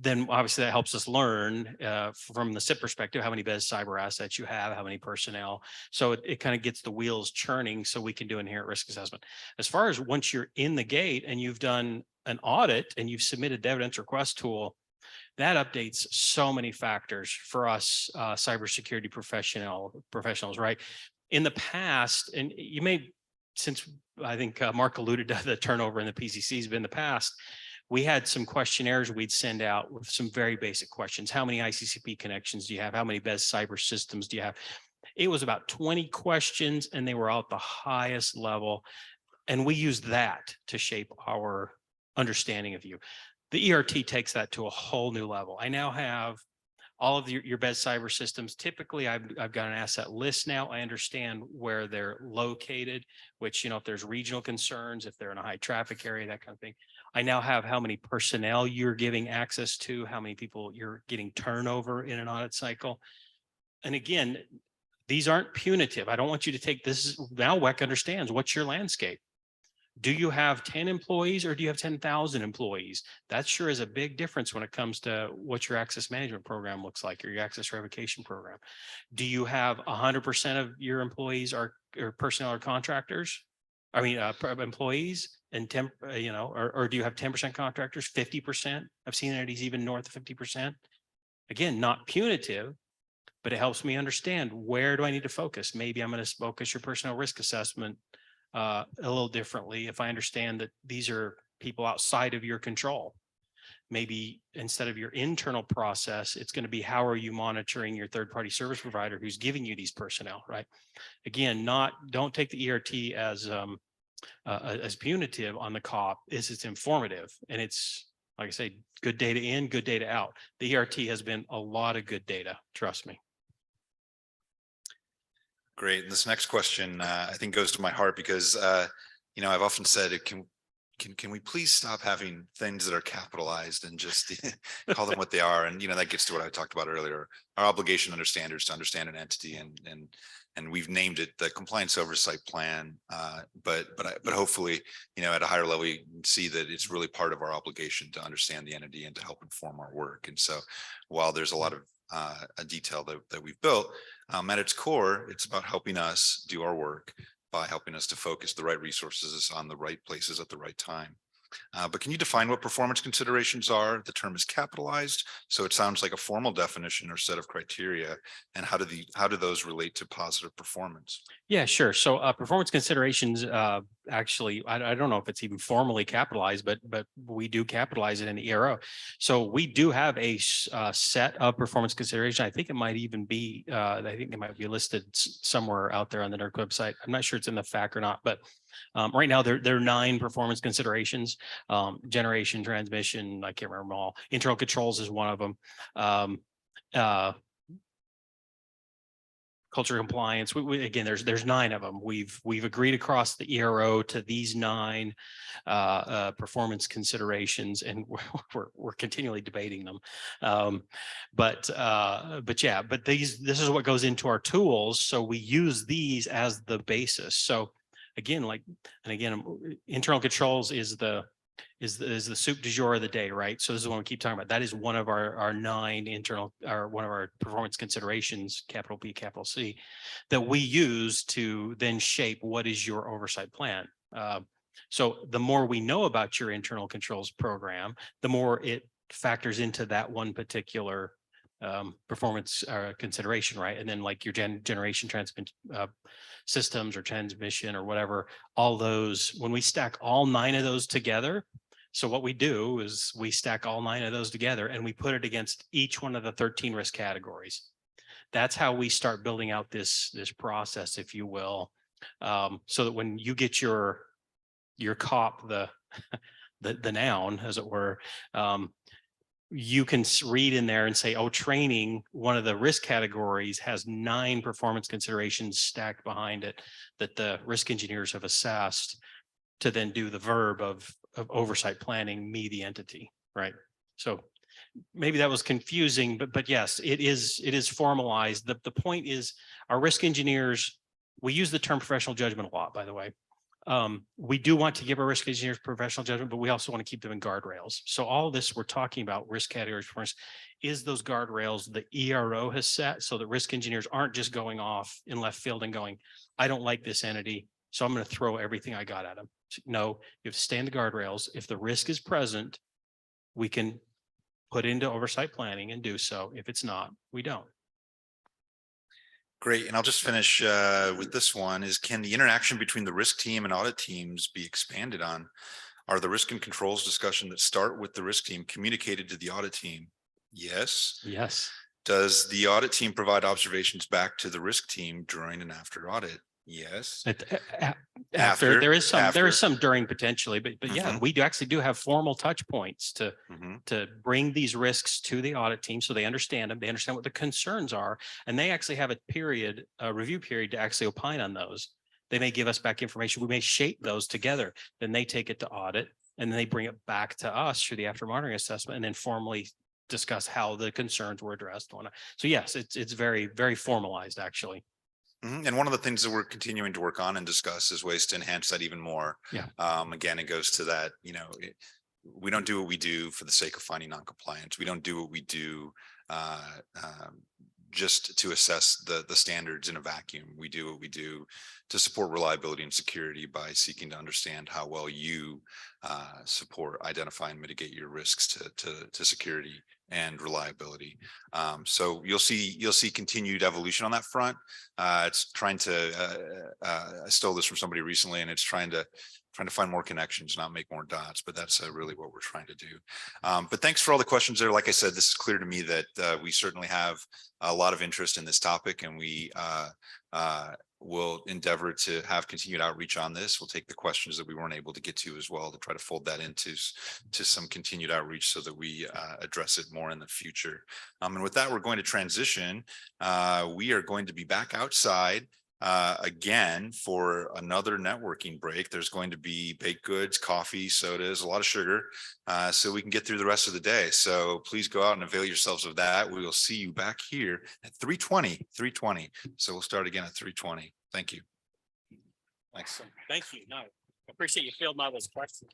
then obviously that helps us learn from the SIP perspective, how many BES cyber assets you have, how many personnel. So it kind of gets the wheels churning so we can do inherent risk assessment. As far as once you're in the gate and you've done an audit and you've submitted the evidence request tool, that updates so many factors for us cybersecurity professionals, right? In the past, and you may, since I think Mark alluded to the turnover in the PCCs, but in the past, we had some questionnaires we'd send out with some very basic questions. How many ICCP connections do you have? How many BES cyber systems do you have? It was about 20 questions and they were all at the highest level. And we used that to shape our understanding of you. The ERT takes that to a whole new level. I now have all of your BES cyber systems. Typically, I've got an asset list now. I understand where they're located, which, you know, if there's regional concerns, if they're in a high traffic area, that kind of thing. I now have how many personnel you're giving access to, how many people you're getting turnover in an audit cycle. And again, these aren't punitive. I don't want you to take this. Now WEC understands what's your landscape. Do you have 10 employees or do you have 10,000 employees? That sure is a big difference when it comes to what your access management program looks like, or your access revocation program. Do you have 100% of your employees or personnel or contractors? I mean, employees and 10, you know, or do you have 10% contractors, 50%? I've seen entities even north of 50%. Again, not punitive, but it helps me understand, where do I need to focus? Maybe I'm going to focus your personnel risk assessment a little differently if I understand that these are people outside of your control. Maybe instead of your internal process, it's going to be, how are you monitoring your third-party service provider who's giving you these personnel, right? Again, don't take the ERT as punitive on the COP. It's informative, and it's, like I say, good data in, good data out. The ERT has been a lot of good data, trust me. Great. And this next question, I think, goes to my heart because, you know, I've often said can we please stop having things that are capitalized and just call them what they are? And, that gets to what I talked about earlier. Our obligation under standards to understand an entity, and we've named it the compliance oversight plan. But hopefully, at a higher level, you can see that it's really part of our obligation to understand the entity and to help inform our work. And so while there's a lot of a detail that we've built, at its core, it's about helping us do our work by helping us to focus the right resources on the right places at the right time. But can you define what performance considerations are? The term is capitalized, so it sounds like a formal definition or set of criteria. And how do those relate to positive performance? Yeah, sure. So performance considerations, actually, I don't know if it's even formally capitalized, but we do capitalize it in the ERO. So we do have a set of performance consideration. I think it might even be, I think it might be listed somewhere out there on the NERC website. I'm not sure it's in the FAQ or not, but right now there are 9 performance considerations. Generation, transmission, I can't remember them all. Internal controls is one of them. Culture compliance. Again, there's 9 of them. We've agreed across the ERO to these 9 performance considerations, and we're continually debating them. But this is what goes into our tools. So we use these as the basis. So again, internal controls is the soup du jour of the day, right? So this is what we keep talking about. That is one of our 9 internal, or one of our performance considerations, capital P, capital C, that we use to then shape what is your oversight plan. So the more we know about your internal controls program, the more it factors into that one particular performance consideration, right? And then like your generation transmission systems or transmission or whatever, all those, when we stack all 9 of those together. So what we do is we stack all 9 of those together and we put it against each one of the 13 risk categories. That's how we start building out this process, if you will, so that when you get your COP, the noun, as it were, you can read in there and say, oh, training, one of the risk categories has 9 performance considerations stacked behind it that the risk engineers have assessed to then do the verb of oversight planning, me, the entity, right? So maybe that was confusing, but yes, it is formalized. The point is our risk engineers, we use the term professional judgment a lot, by the way. We do want to give our risk engineers professional judgment, but we also want to keep them in guardrails. So all this we're talking about risk categories for us is those guardrails the ERO has set so that risk engineers aren't just going off in left field and going, I don't like this entity, so I'm going to throw everything I got at them. No, you have to stay in the guardrails. If the risk is present, we can put into oversight planning and do so. If it's not, we don't. Great. And I'll just finish with this one is, can the interaction between the risk team and audit teams be expanded on? Are the risk and controls discussion that start with the risk team communicated to the audit team? Yes. Yes. Does the audit team provide observations back to the risk team during and after audit? Yes. After there is some during potentially, but yeah, we actually do have formal touch points to bring these risks to the audit team so they understand them, they understand what the concerns are, and they actually have a review period to actually opine on those. They may give us back information, we may shape those together, then they take it to audit and then they bring it back to us through the after monitoring assessment and then formally discuss how the concerns were addressed. So yes, it's very, very formalized actually. And one of the things that we're continuing to work on and discuss is ways to enhance that even more. Yeah. Again, it goes to that, we don't do what we do for the sake of finding non-compliance. We don't do what we do just to assess the standards in a vacuum. We do what we do to support reliability and security by seeking to understand how well you support, identify, and mitigate your risks to security and reliability. So you'll see continued evolution on that front. It's trying to I stole this from somebody recently, and it's trying to find more connections, not make more dots, but that's really what we're trying to do. But thanks for all the questions there. Like I said, this is clear to me that we certainly have a lot of interest in this topic, and we will endeavor to have continued outreach on this. We'll take the questions that we weren't able to get to as well to try to fold that into some continued outreach so that we address it more in the future. And with that, we're going to transition. We are going to be back outside again for another networking break. There's going to be baked goods, coffee, sodas, a lot of sugar, so we can get through the rest of the day. So please go out and avail yourselves of that. We will see you back here at 3:20. So we'll start again at 3:20. Thank you. Thanks. Thank you. No, appreciate you fielding all those questions.